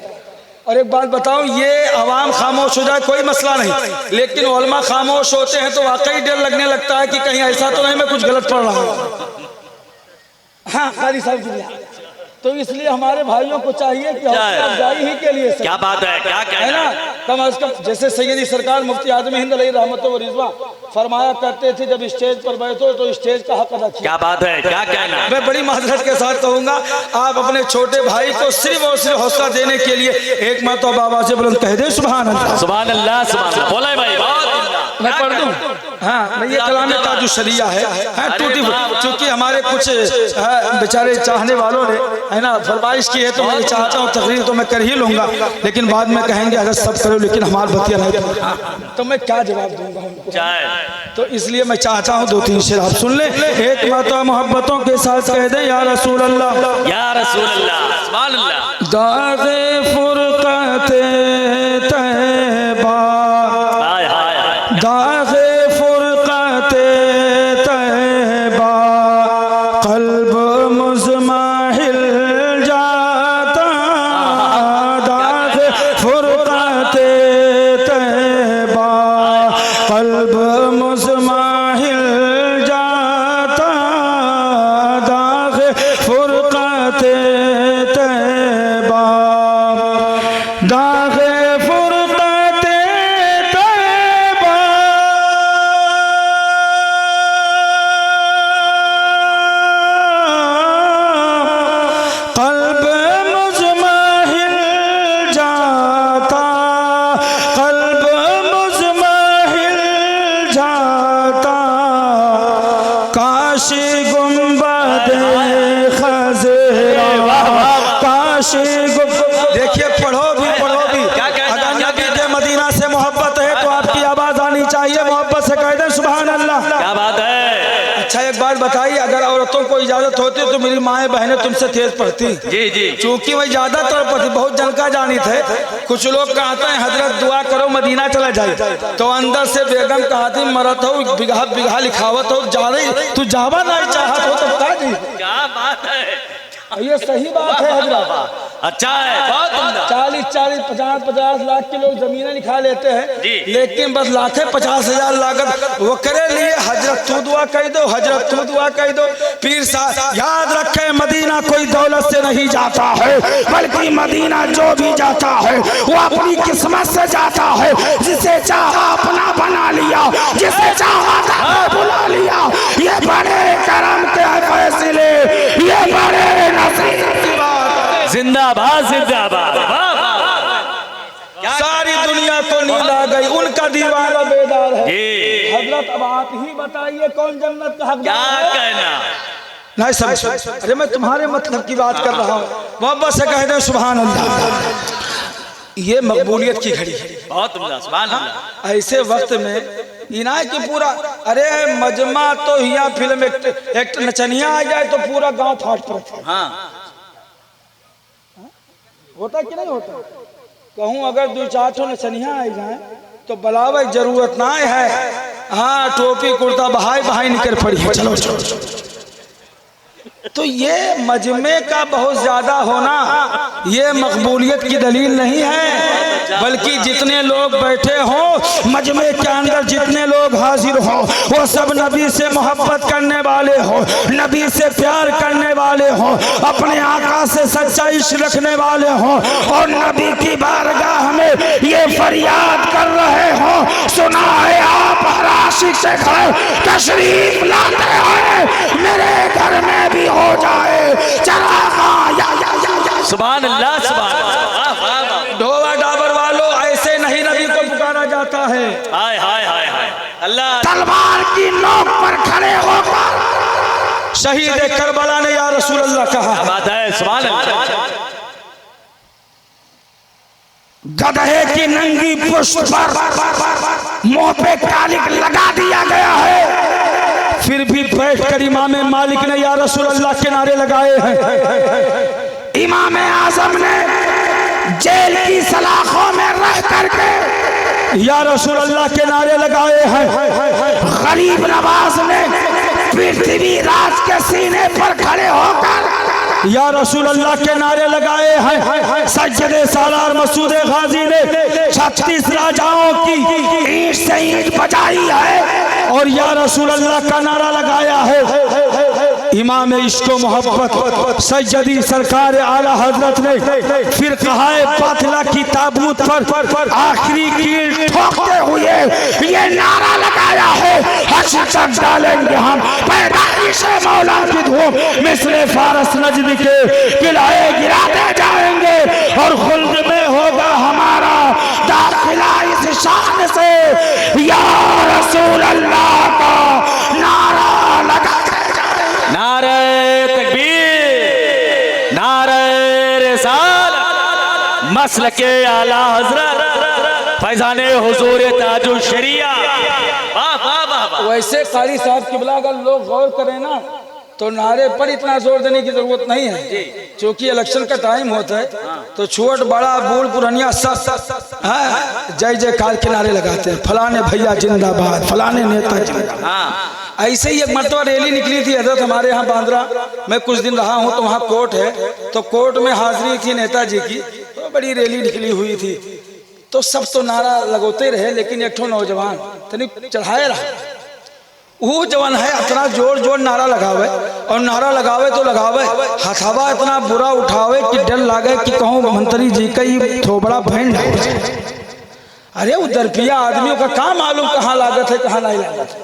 और एक बात बताओ, ये आवाम खामोश हो जाए कोई मसला नहीं, लेकिन उलमा खामोश होते हैं तो वाकई डर लगने लगता है कि कहीं ऐसा तो नहीं मैं कुछ गलत पढ़ रहा हूँ। हाँ, कारी साहब जी, तो इसलिए हमारे भाइयों को चाहिए कि हौसला अफजाई ही के लिए क्या बात है, क्या है ना, कम अज कम जैसे सैयदी सरकार मुफ्ती आजम हिंद अलैहि रहमत व रिजवा फरमाया करते थे, जब स्टेज पर बैठो तो स्टेज का हक अदा किया। क्या बात है, क्या कहना। मैं बड़ी माजरत के साथ कहूंगा, आप अपने छोटे भाई को सिर्फ और सिर्फ हौसला देने के लिए एक मरतबा आवाज़ बुलंद कह दे सुभान अल्लाह, सुभान अल्लाह, सुभान अल्लाह। बोले भाई, मैं पढ़ दूं। हाँ, मैं ये कलाम ताजु शरिया है टूटी, चूंकि हमारे कुछ बेचारे चाहने वालों ने है ना फरमाइश की है, तो मैं चाहता हूँ तकरीर तो मैं कर ही लूंगा, लेकिन बाद में कहेंगे अगर सब करो लेकिन हमारा बतिया नहीं, तो मैं क्या जवाब दूंगा उनको। तो इसलिए मैं चाहता हूँ दो तीन शेर आप सुन ले, एक मरतबा मोहब्बतों के साथ कह दे या रसूल अल्लाह, या रसूल अल्लाह, सुभान अल्लाह। दागे फुरकते तैबा, दागे फुरकते तैबा, कल्ब मुज़माहिल जाता, दागे फुरकते तैबा, कल्ब मुज़माहिल जाता, दागे फुरकते तैबा, दागे फुरकते तैबा, कल्ब मुज़माहिल जाता, कल्ब मुज़माहिल जाता, काशी गुंबदे खज़रा, काशी देखिए पढ़ो भी अगर नबी के मदीना से मोहब्बत है तो आपकी आवाज आनी चाहिए, मोहब्बत से कह दें सुभान अल्लाह। क्या बात है। अच्छा, एक बात बताइए, अगर औरतों को इजाजत होती तो मेरी माएँ बहनें तुमसे तेज पढ़ती। जी जी, चूंकि वही ज्यादातर पढ़ती, बहुत जनका जानी थे। कुछ लोग कहते हैं हजरत दुआ करो मदीना चला जाए, तो अंदर से बेगम कहती मरत हो बिगहा बिगहा लिखावत हो जा रही, तू जावा नहीं चाहत हो तब का जी। क्या बात है, ये सही बात है हजरत। अच्छा है, बहुत उम्दा। 40-40, 50-50 लाख के लोग जमीनें लिखा लेते हैं, लेकिन बस लाखे 50,000 लागत वो करे लिए हजरत तू दुआ कह दो, हजरत तू दुआ कह दो। पीर साहब याद रखे, मदीना कोई दौलत से नहीं जाता है, बल्कि मदीना जो भी जाता है वो अपनी किस्मत से जाता है। जिसे चाहा अपना बना लिया, जिसे चाहा बुला लिया। ये बड़े करम के फैसले, ये बड़े नसीब की बात। जिंदाबाद जिंदाबाद। सारी दुनिया को नींद आ गई, उनका दीवाना बेदार है। हजरत अब आप ही बताइए कौन जन्नत का हकदार है? क्या कहना। नहीं समझ, अरे मैं तुम्हारे मतलब की बात कर रहा हूँ, मोहब्बत से कह दे सुभान अल्लाह। ये मकबूलियत की घड़ी है, बहुत उम्दा, सुभान अल्लाह। ऐसे वक्त में इनाय की पूरा, अरे मजमा तो हिया फिल्म एक नचनिया आ जाए तो पूरा गांव फाट पड़ता है। हाँ, होता कि नहीं होता? कहूँ अगर 2-4 ठो नचनिया आ जाए तो बलावे जरूरत ना है। हाँ, टोपी कुर्ता बहाई निकल पड़ी है, चलो चलो। तो ये मजमे का बहुत ज्यादा होना ये मकबूलियत की दलील नहीं है, बल्कि जितने लोग बैठे हों मजमे के अंदर, जितने लोग हाजिर हों, वो सब नबी से मोहब्बत करने वाले हों, नबी से प्यार करने वाले वाले हों, अपने आका से सच्चा इश्क रखने वाले हों और नबी की बारगाह में ये फरियाद कर रहे हों, सुना है आप हर आशिक से खड़े तशरीफ लाते हैं, मेरे घर में भी हो जाए चरागा या। सुभान अल्लाह, सुभान अल्लाह। ढोवा डाबर वालों, ऐसे नहीं नबी को पुकारा जाता है। हाय हाय हाय हाय अल्लाह। तलवार की नोक पर खड़े होकर शहीद करबला ने या रसूल अल्लाह कहा। बात है, सुभान अल्लाह। गधे की नंगी पुष्ट पर मुंह पे कालिक लगा दिया गया है, फिर भी बैठकर इमाम मालिक ने या रसूल अल्लाह के नारे लगाए हैं। इमाम आजम ने जेल की सलाखों में रह करके या रसूल अल्लाह के नारे लगाए हैं। गरीब नवाज ने पृथ्वी राज के सीने पर खड़े होकर या रसूल अल्लाह के नारे लगाए हैं। सज्जदे सालार मसूद गाजी ने 36 राजाओं की ईंट से ईंट बजाई है और या रसूल अल्लाह का नारा लगाया है। इमाम इश्क मोहब्बत सैयदी सरकार आला हजरत ने फिर कहा बातिला की ताबूत पर आखिरी कील ठोकते हुए ये नारा लगाया है, हश्र तक डालेंगे हम पैदाइश मौला की धूम, मिस्र फारस नजद के किलाए गिराते जाएंगे और खुल्द में होगा हमारा दाखिला इस शान से, या रसूल अल्लाह का नारा लगाते जाएंगे। नारे तकबीर, नारे रिसालत, मसलके आला हजरत फैजाने हुजूर ताजुल शरिया। वाह वाह वाह वाह। वैसे कारी साहब किबला अगर लोग गौर करें ना तो नारे पर इतना जोर देने की जरूरत नहीं है, क्योंकि इलेक्शन का टाइम होता है तो छोट बड़ा बूढ़ पुरानिया सब जय जयकार के नारे लगाते हैं, फलाने भैया जिंदाबाद, फलाने नेता जिंदाबाद। ऐसे ही एक मरतबा रैली निकली थी हजरत हमारे यहाँ बांद्रा, मैं कुछ दिन रहा हूँ तो वहाँ कोर्ट है, तो कोर्ट में हाजिरी थी नेताजी की, तो बड़ी रैली निकली हुई थी, तो सब तो नारा लगोते रहे, लेकिन एक ठो नौजवान तनी चढ़ाए रहा, वो जवान है इतना जोर जोर नारा लगावे और नारा लगावे तो लगावे, हथावा इतना बुरा उठावे कि डर लागे कि कहूँ मंत्री जी का ये थोबड़ा भैंड है। अरे वो दरपिया आदमियों का काम मालूम कहाँ लागत है कहाँ नहीं लागत है,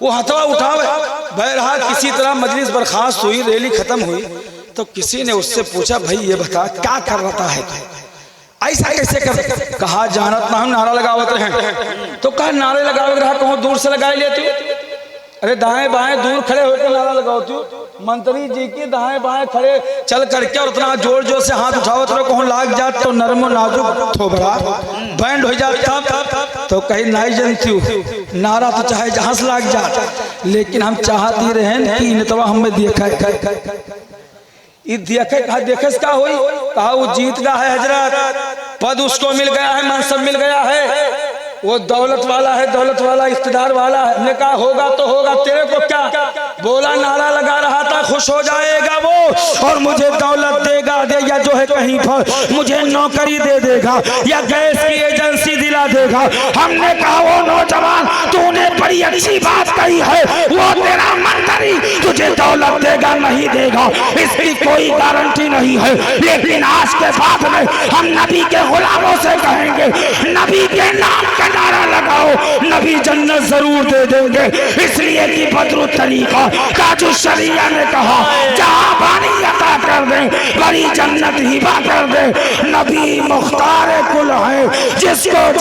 वो हथवा उठावे। बहरहाल किसी तरह मजलिस बर्खास्त हुई, रैली खत्म हुई, तो किसी ने उससे पूछा भाई ये बता क्या कर रहा है, ऐसा कैसे कर? कहा जानत ना हम नारा लगावत रहे, तो कहा नारे लगावे रहा, कहूँ दूर से लगाए लेती, अरे दाएं बाएं दूर खड़े होकर नारा लगाती हूँ, मंत्री जी की दाएं बाएं खड़े चल करके और उतना जोर जोर से हाथ उठावत रहो, कहूँ लाग जात तो नरम नाजुक थोबड़ा बैंड हो जाता, तो कहीं नहीं जानती हूँ नारा तो चाहे जहां से लाग जाता, लेकिन हम चाहती रहे कि इनतवा हमें देखा देखे, कहा देखे क्या हुई, कहा वो जीत गया है हजरत, पद उसको मिल गया है, मनसब मिल गया है, वो दौलत वाला है, दौलत वाला इख्तिदार वाला है। हमने कहा होगा तो होगा, तेरे को क्या? बोला नारा लगा रहा था खुश हो जाएगा वो और मुझे दौलत देगा दे, या जो है कहीं पर मुझे नौकरी दे देगा या गैस की एजेंसी दिला देगा। हमने कहा वो नौजवान तूने बड़ी अच्छी बात कही है, वो तेरा मंत्री तुझे दौलत देगा नहीं देगा इसकी कोई गारंटी नहीं है, लेकिन आज के बाद में हम नबी के गुलामों से कहेंगे नबी के नाम का नारा लगाओ, नबी जन्नत जरूर दे देंगे, इसलिए कि बदरु तरीका ताजुल शरिया ने कहा जहां बानी अता कर दे बड़ी जन्नत हिबा कर दे, नबी मुख्तार कुल है जिसको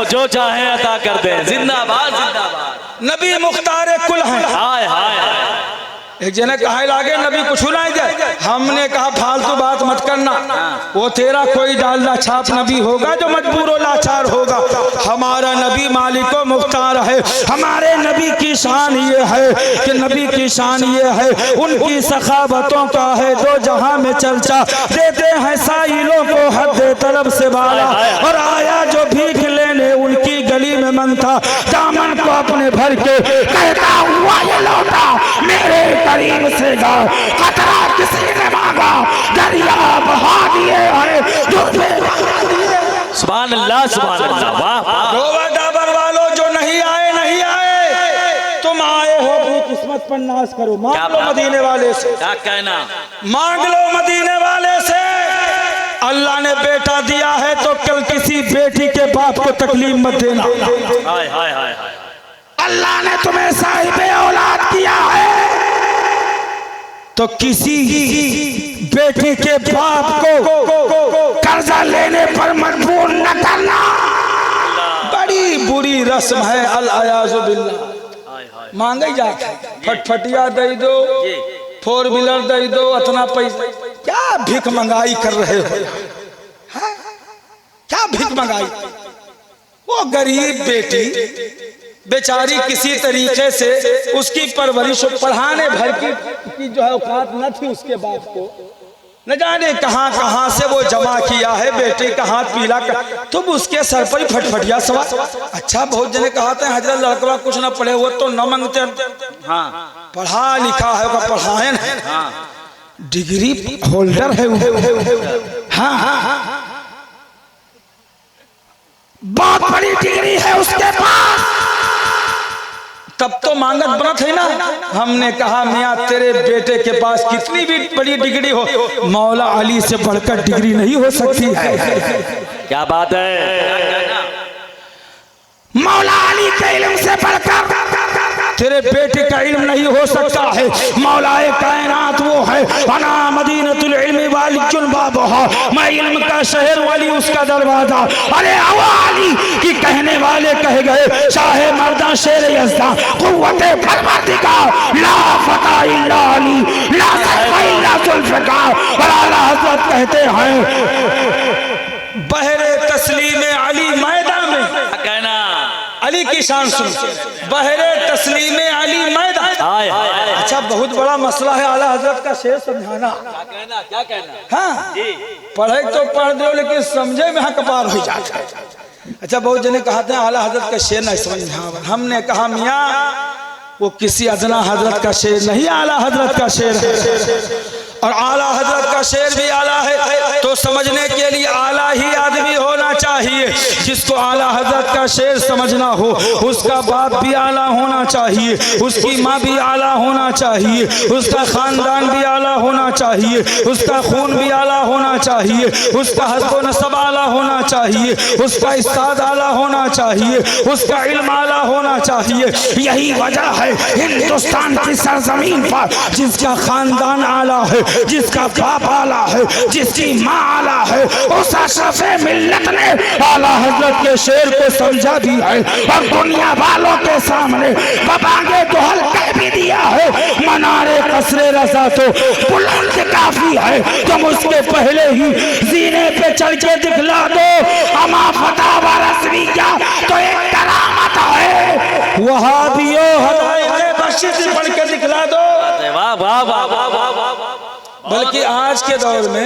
जो चाहे अता कर दे, जिंदाबाद जिंदाबाद नबी मुख्तार कुल है। हाय हाय एक जने कहा लागे नबी कुछ नहीं दे, हमने कहा फालतू बात मत करना, वो तेरा कोई डालना छाप नबी होगा जो मजबूर और लाचार होगा, हमारा नबी मालिको मुख्तार है। हमारे नबी की शान ये है कि नबी की शान ये है उनकी सखावतों का है दो जहां में चर्चा, देते हैं साइलों को हद तलब से बाला, और आया जो भीख लेने उनकी गली में मन था, दामन को अपने भर के कहता हुआ ये लौटा मेरे करीब से गा, खतरा किसी ने मांगा दरिया बहा दिए है सुभान अल्लाह सुभान अल्लाह। वाह डाबर वालों जो नहीं आए तुम आए हो किस्मत मत पर नाश करो, मांग क्या लो बात? मदीने वाले से, क्या कहना? मांग लो मदीने वाले से। अल्लाह ने बेटा दिया है तो कल किसी बेटी के बाप को तकलीफ मत देना। हाय हाय हाय हाय। अल्लाह ने तुम्हें साहिबे औलाद किया है तो किसी बेटी के बाप को कर्जा लेने पर मजबूर न करना। बड़ी बुरी रस्म है, अल अयाज़ु बिल्लाह। हाय हाय। मांगे जाते फटफटिया दे दो, फोर व्हीलर दे दो, इतना पैसा। क्या भीख मंगाई कर रहे हो? हाँ? क्या भीख मंगाई? वो गरीब बेटी बेचारी किसी तरीके से उसकी परवरिश पढ़ाने भर की जो है औकात न थी उसके बाप को, न जाने कहां कहां से वो जमा किया है बेटे का हाथ पीला कर, तुम उसके सर पर ही फटफटिया सवाल। अच्छा बहुत जने कहा था हजरत लड़कवा कुछ ना पढ़े वो तो न मांगते, हाँ पढ़ा लिखा है वो पढ़ाए न, हाँ डिग्री होल्डर है वो। हाँ हाँ हाँ बहुत बड़ी डिग्री है उसके पास, तब तो मांगत बनत है ना। हमने कहा मियाँ तेरे बेटे के पास कितनी भी बड़ी डिग्री हो, मौला अली से बढ़कर डिग्री नहीं हो सकती है। क्या बात है? मौला अली के इल्म से बढ़कर तेरे बेटे का इल्म नहीं हो सकता है। मौलाए कायनात वो है, अना मदीनतुल इल्मी वालिकुल बाबहा, मैं इल्म का शहर वाली उसका दरवाजा। अरे अली की कहने वाले कह गए चाहे मर्दा शेर यज़दा कुव्वते परवरदिगार ला फता इल्ला अली ला सफ़ा इल्ला जुल्फ़िकार। और आला हज़रत कहते हैं बहरे तस्लीम अली मैदान में, क्या कहना? अली की शान सुन, बहरे तस्लीम अली मैदान। हाय हाय हाय। अच्छा बहुत बड़ा मसला है, आला हजरत का शेर समझाना। क्या कहना? क्या कहना? हाँ जी पढ़े तो पढ़ दो लेकिन समझे में हक पार हो जाता है। अच्छा बहुत जने कहते हैं आला हजरत का शेर नहीं समझ। हमने कहा मियाँ वो किसी अदना हजरत का शेर नहीं, आला हजरत का शेर है। और आला हजरत का शेर भी आला है तो समझने के लिए आला ही आदमी होना चाहिए। जिसको आला हजरत का शेर समझना हो उसका बाप भी आला होना चाहिए, उसकी माँ भी आला होना चाहिए, उसका खानदान भी आला होना चाहिए, उसका खून भी आला होना चाहिए, उसका हस्ब नसब आला होना चाहिए, उसका इस्ताद आला होना चाहिए, उसका इल्म आला होना चाहिए। यही वजह है हिंदुस्तान की सरजमीन पर जिसका खानदान आला है, जिसका बाप आला है, जिसकी माँ आला है, उस अशरफ़े मिल्लत ने आला हजरत के शेर को समझा भी है और दुनिया वालों के सामने बबांगे दोहल कह भी दिया है। मनारे कसरे रज़ा तो बुलंद काफी है, तुम उसके पहले ही जीने पे चढ़ के दिखला दो। अमा फतावा रस्मिया तो एक करामत है, वहाबियों हदायत बख्शिश पढ़ के दिखला दो। वाह वाह वाह वाह वाह। बल्कि आज के दौर में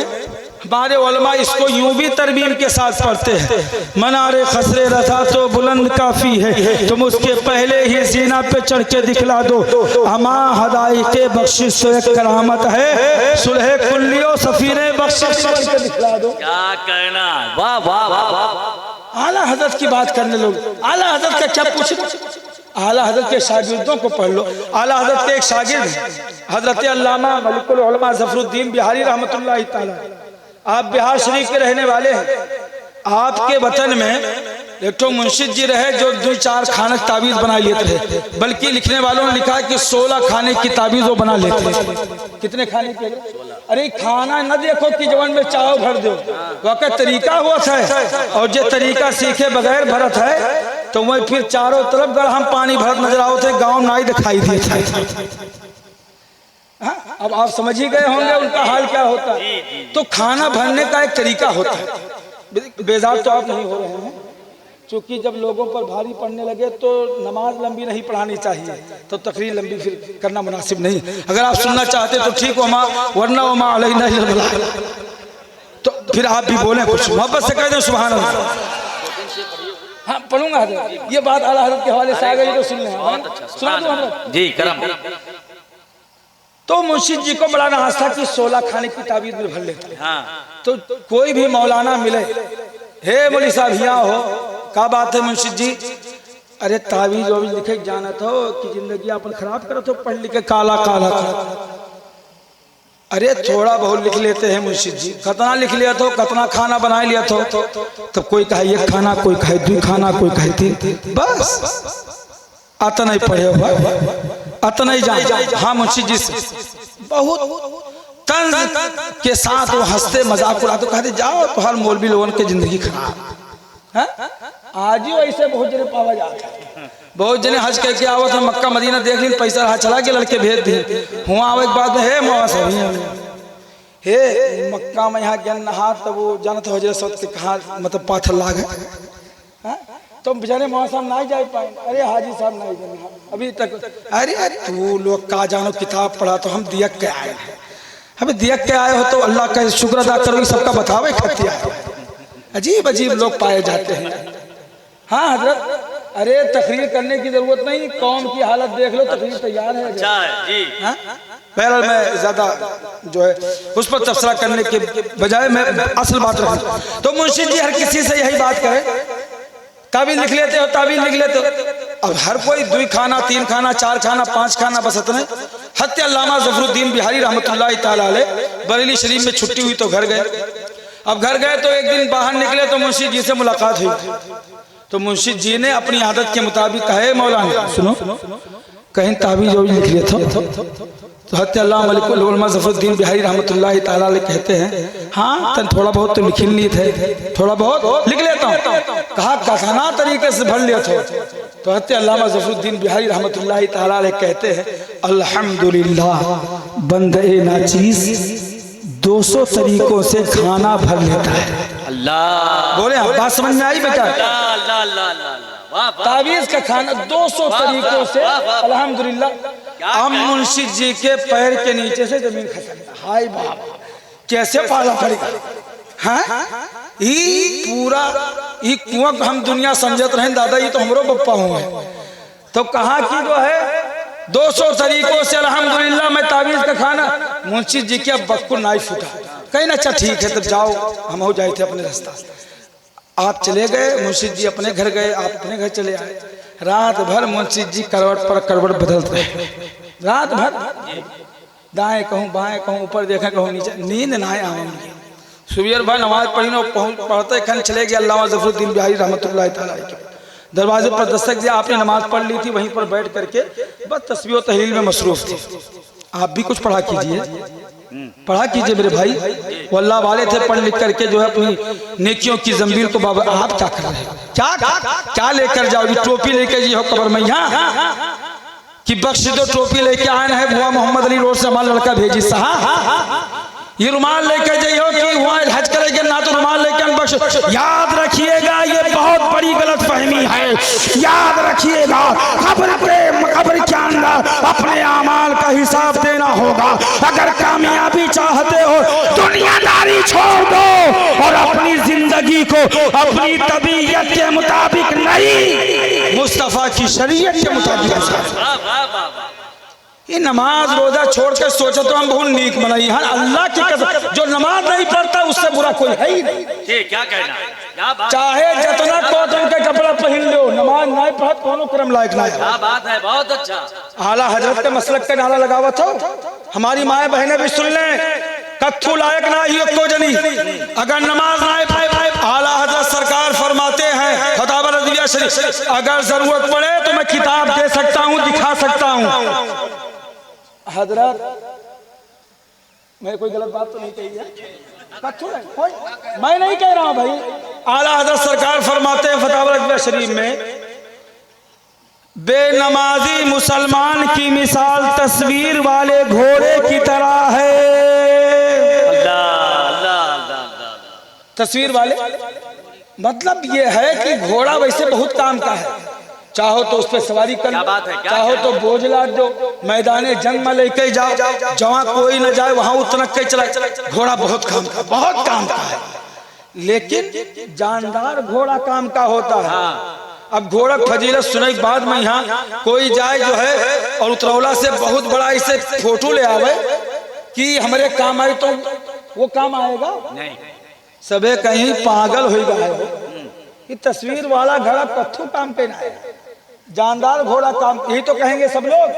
हमारे उलमा इसको यूं भी तरमीम के साथ पढ़ते हैं, मनारे खसरे रज़ा तो बुलंद काफी है, तुम उसके पहले ही जीना पे चढ़ के दिखला दो। अमा हदायते बख्शिश तो एक करामत है, सुलह कुल्लियो सफीने बख्शिश पढ़ के दिखला दो। क्या कहना? वाह वाह वाह वाह। आला हजरत की बात करने लोग, आला हजरत का क्या पूछ, आला हजरत के शागिर्दों को पढ़ लो। आला हजरत के एक शागिर्द हजरत अल्लामा मलिकुल उलमा ज़फरुद्दीन बिहारी रहमतुल्लाह तआला, आप बिहार शरीफ के रहने वाले हैं। आपके वतन में एक तो मुंशिद जी रहे जो 2-4 खाने की ताबीज बना लेते थे, बल्कि लिखने वालों ने लिखा कि 16 खाने की ताबीज वो बना लेते थे। कितने खाने के? अरे खाना न देखो कि जवान में चाव भर दो, वक़्त तरीका हुआ है और जो तरीका सीखे बगैर भरत है तो वह फिर चारों तरफ गढ़ पानी भरत नजर आओ थे, गाँव नाई दिखाई दिए थे। अब आप समझ ही गए होंगे उनका हाल क्या होता है। तो खाना भरने का एक तरीका होता है, बेजार तो आप नहीं हो रहे हैं, क्योंकि जब लोगों पर भारी पड़ने लगे तो नमाज लंबी नहीं पढ़ानी चाहिए, तो तकरीर लंबी फिर करना मुनासिब नहीं। अगर आप सुनना चाहते तो ठीक हो माँ, वरना वो माँ अलैना तो फिर आप भी बोलें कुछ मोहब्बत से कह दें सुभान अल्लाह। हाँ पढ़ूंगा, ये बात आला हज़रत के हवाले से आ गई तो सुन लें। सुना दो जी करम। तो मुंशिद जी को बड़ा नाज था कि 16 खाने की ताबीज में भर लेते। हाँ तो कोई भी मौलाना मिले, हे मौली साहब यहाँ हो, क्या बात है मुंशिद जी, अरे ताबीज वाबीज लिखे जाना था कि जिंदगी अपन खराब करो तो पढ़ लिखे काला काला काला। अरे थोड़ा बहुत लिख लेते हैं मुंशी जी, कितना लिख लिया तो कितना खाना बना लिया तो तब कोई कहे एक खाना, कोई कहे दो खाना, कोई कहे तीन, बस आता नहीं पढ़े हुआ आता नहीं जान। हाँ मुंशी जी से बहुत तंज के साथ वो हंसते मजाक उड़ाते, कहते जाओ तो हर मौलवी लोगों की जिंदगी खराब है। आज ही ऐसे बहुत जने पावा जाता है, बहुत जने हज कह के आवत है मक्का मदीना देख ली, पैसा रहा चला के लड़के भेज दिए हुआ आवे के बाद हे मौसा हे मक्का में यहाँ ज्ञान नहा तब वो जानत हो जाए सब के कहा मतलब पाथर लाग है तो बेचारे मौसम नहीं जा पाए। अरे हाजी साहब नहीं जाना अभी तक। अरे तू लोग का जानो किताब पढ़ा तो हम दियक के आए, हमें दियक के आए हो तो अल्लाह का शुक्र अदा करो, सबका बतावे खतिया। अजीब अजीब लोग पाए जाते हैं। हाँ हजरत, अरे तकरीर करने की जरूरत नहीं, कौम की हालत देख लो, तकरीर तैयार है जी। बहरहाल मैं ज्यादा जो है उस पर तबसरा करने के बजाय मैं असल बात रखूं तो मुंशी जी हर किसी से यही बात करे, ताबीज लिख लेते हो, ताबीज लिख लेते हो। अब हर कोई 2 खाना 3 खाना 4 खाना 5 खाना बस इतने। हत्या अल्लामा ज़फरुद्दीन बिहारी रहमतुल्लाह ताला अलैह बरेली शरीफ में छुट्टी हुई तो घर गए। अब घर गए तो एक दिन बाहर निकले तो मुंशी जी से मुलाकात हुई तो मुंशी जी ने अपनी आदत के मुताबिक कहे मौलाना सुनो कहीं ताबीज जो लिख लिया था तो हत्या अल्लामा मलिकुल उलमा ज़फरुद्दीन बिहारी रहमतुल्लाह ताला अलैह कहते हैं हाँ तन थोड़ा बहुत तो लिख लिए थे, थोड़ा बहुत लिख लेता हूँ। कहा कसाना तरीके से भर लिया था तो हत्या अल्लामा ज़फरुद्दीन बिहारी रहमतुल्लाह ताला अलैह कहते हैं अल्हम्दुलिल्लाह बंदे नाचीज 200 तरीकों से खाना भर लेता है। अल्लाह बोले आप बात समझ में आई बेटा? ताबीज का खाना 200 तरीकों से अल्हम्दुलिल्लाह। हम मुंशी जी के पैर के नीचे से जमीन खसक हाय बाबा कैसे पाला पड़ेगा। हाँ पूरा कुआं हम दुनिया समझत रहे दादा ये तो हमरो बप्पा हुआ तो कहा कि जो है 200 तरीकों से अल्हम्दुलिल्लाह मैं ताबीज का खाना। मुंशी जी के अब बक्कू नाई फूटा, कहीं अच्छा ठीक है तब जाओ हम हो जाए थे अपने रास्ता। आप चले गए, मुंशी जी अपने घर गए, आप अपने घर चले आए। रात भर मुंशी जी करवट पर करवट बदलते रहे, रात भर दाएं कहूँ बाएं कहूँ ऊपर देखा कहूँ नीचे, नींद ना आऊंगी। सुबह भर नमाज पढ़ी न पढ़ते खन चले गए अल्लामा ज़फरुद्दीन बिहारी रहमतुल्लाह ताला अलैह के दरवाजे पर दस्तक दिया। आपने नमाज पढ़ ली थी, वहीं पर बैठ करके बस तस्बीह और तहलील में मसरूफ थे। आप भी कुछ पढ़ा कीजिए, पढ़ा कीजिए मेरे भाई, वो अल्लाह वाले थे पढ़ लिख करके जो है अपनी नेकियों की जंबील को बाबा आप क्या कर रहे हैं, क्या लेकर जाओगी? टोपी लेकर जी हो कब्र में यहाँ कि बख्श दो, टोपी लेके आए हैं भुआ मोहम्मद अली रोड से हमारा लड़का भेजी साहब, ये रुमाल लेकर जाइयो कि वहाँ हज करेंगे ना तो रुमाल लेकर बख्श। याद रखिएगा ये बहुत बड़ी गलत फहमी है, याद रखिएगा कब्र के अंदर अपने अमाल का हिसाब देना होगा। अगर कामयाबी चाहते हो दुनियादारी छोड़ दो और अपनी जिंदगी को अपनी तबीयत के मुताबिक नहीं मुस्तफा की शरीयत के मुताबिक। ये नमाज रोजा छोड़ कर सोचा तो हम बहुत नीक बनाई है अल्लाह की कसम। जो नमाज नहीं पढ़ता उससे बुरा कोई है ही नहीं। क्या कहना है? चाहे जितना कॉटन का कपड़ा पहन लो, नमाज नहीं पढ़ कोनो क्रम लायक नहीं। क्या बात है, बहुत अच्छा। आला हजरत के मसलक का नारा लगावा था, हमारी माए बहने भी सुन लें, कत्थू लायक ना ही को जनी अगर नमाज ना पाए। आला हजरत सरकार फरमाते हैं फतावा रज़विया शरीफ, अगर जरूरत पड़े तो मैं किताब दे सकता हूँ, दिखा सकता हूँ। हजरत मैं कोई गलत बात तो नहीं कही है, मैं नहीं कह रहा हूं भाई। आला हजरत सरकार फरमाते हैं फतावा रज़विया शरीफ में, बेनमाजी मुसलमान की मिसाल तस्वीर वाले घोड़े की तरह है। तस्वीर वाले मतलब ये है कि घोड़ा वैसे बहुत काम का है, चाहो तो उस पर सवारी कर, चाहो तो बोझ लाद दो, मैदाने जंग में लेके जाओ, जहाँ कोई न जाए वहां उतरक के चला। घोड़ा बहुत काम का है, लेकिन जानदार घोड़ा काम का होता है। अब घोड़ा फजीलत सुने बाद में यहाँ कोई जाए जो है और उतरौला से बहुत बड़ा इसे फोटो ले आवे कि हमारे काम आए, तो वो काम आएगा नहीं। सबे कहीं पागल हो गए, ये तस्वीर वाला घड़ा कथू काम पे ना है। जानदार घोड़ा काम, यही तो कहेंगे सब लोग।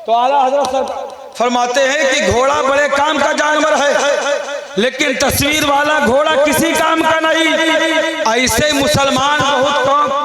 तो आला हजरत सर फरमाते हैं कि घोड़ा बड़े काम का जानवर है, लेकिन तस्वीर वाला घोड़ा किसी काम का नहीं। ऐसे मुसलमान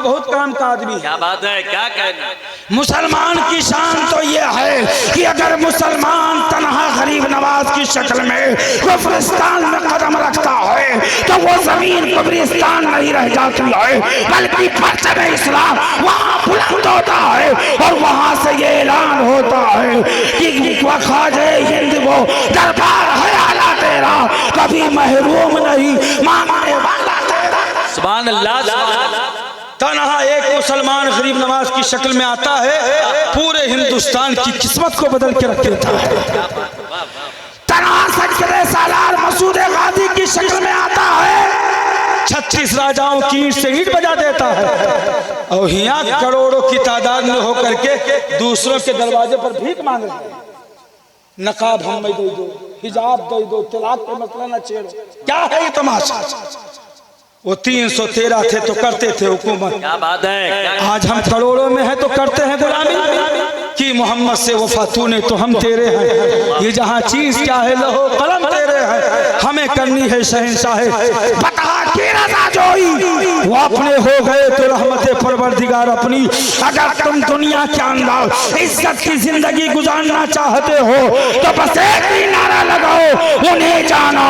बहुत काम का आदमी है। क्या बात है, क्या कहना। मुसलमान की शान तो ये है कि अगर मुसलमान तन्हा गरीब नवाज की शक्ल में कब्रिस्तान में कदम रखता है तो वो जमीन कब्रिस्तान नहीं रह जाती है, बल्कि परचम इस्लाम वहाँ बुलंद होता है और वहाँ से ये ऐलान होता है कि ख्वाजे हिंद वो दरबार है आला तेरा, कभी महरूम नहीं मांगने वाला तेरा। सुभान अल्लाह, सुभान अल्लाह। तन्हा एक मुसलमान गरीब नवाज की शक्ल में आता है, पूरे हिंदुस्तान की किस्मत को बदल के रख देता है। तन्हा सजदे सालार मसूद गाजी की शक्ल में आता है, 36 राजाओं की ईंट से ईंट बजा देता है। और यहाँ करोड़ों की तादाद में होकर के दूसरों के दरवाजे पर भीख मांग रहे हैं, नकाब हमें दे दो, हिजाब दे दो, तलाक पे मसला न छेड़ो। क्या है ये तमाशा। वो 313 थे तो करते थे हुकूमत। क्या बात है। आज हम करोड़ों में हैं तो करते हैं गुलामी कि मोहम्मद से वफा तूने तो हम तेरे हैं, ये जहाँ चीज क्या है लहो कलम तेरे हैं, हमें करनी है शहंशाह बता की रज़ा जोई, वो अपने हो गए तो रहमत परवरदिगार अपनी। अगर तुम दुनिया के अंदर इज्जत की जिंदगी गुजारना चाहते हो तो बस एक ही नारा लगाओ, उन्हें जाना,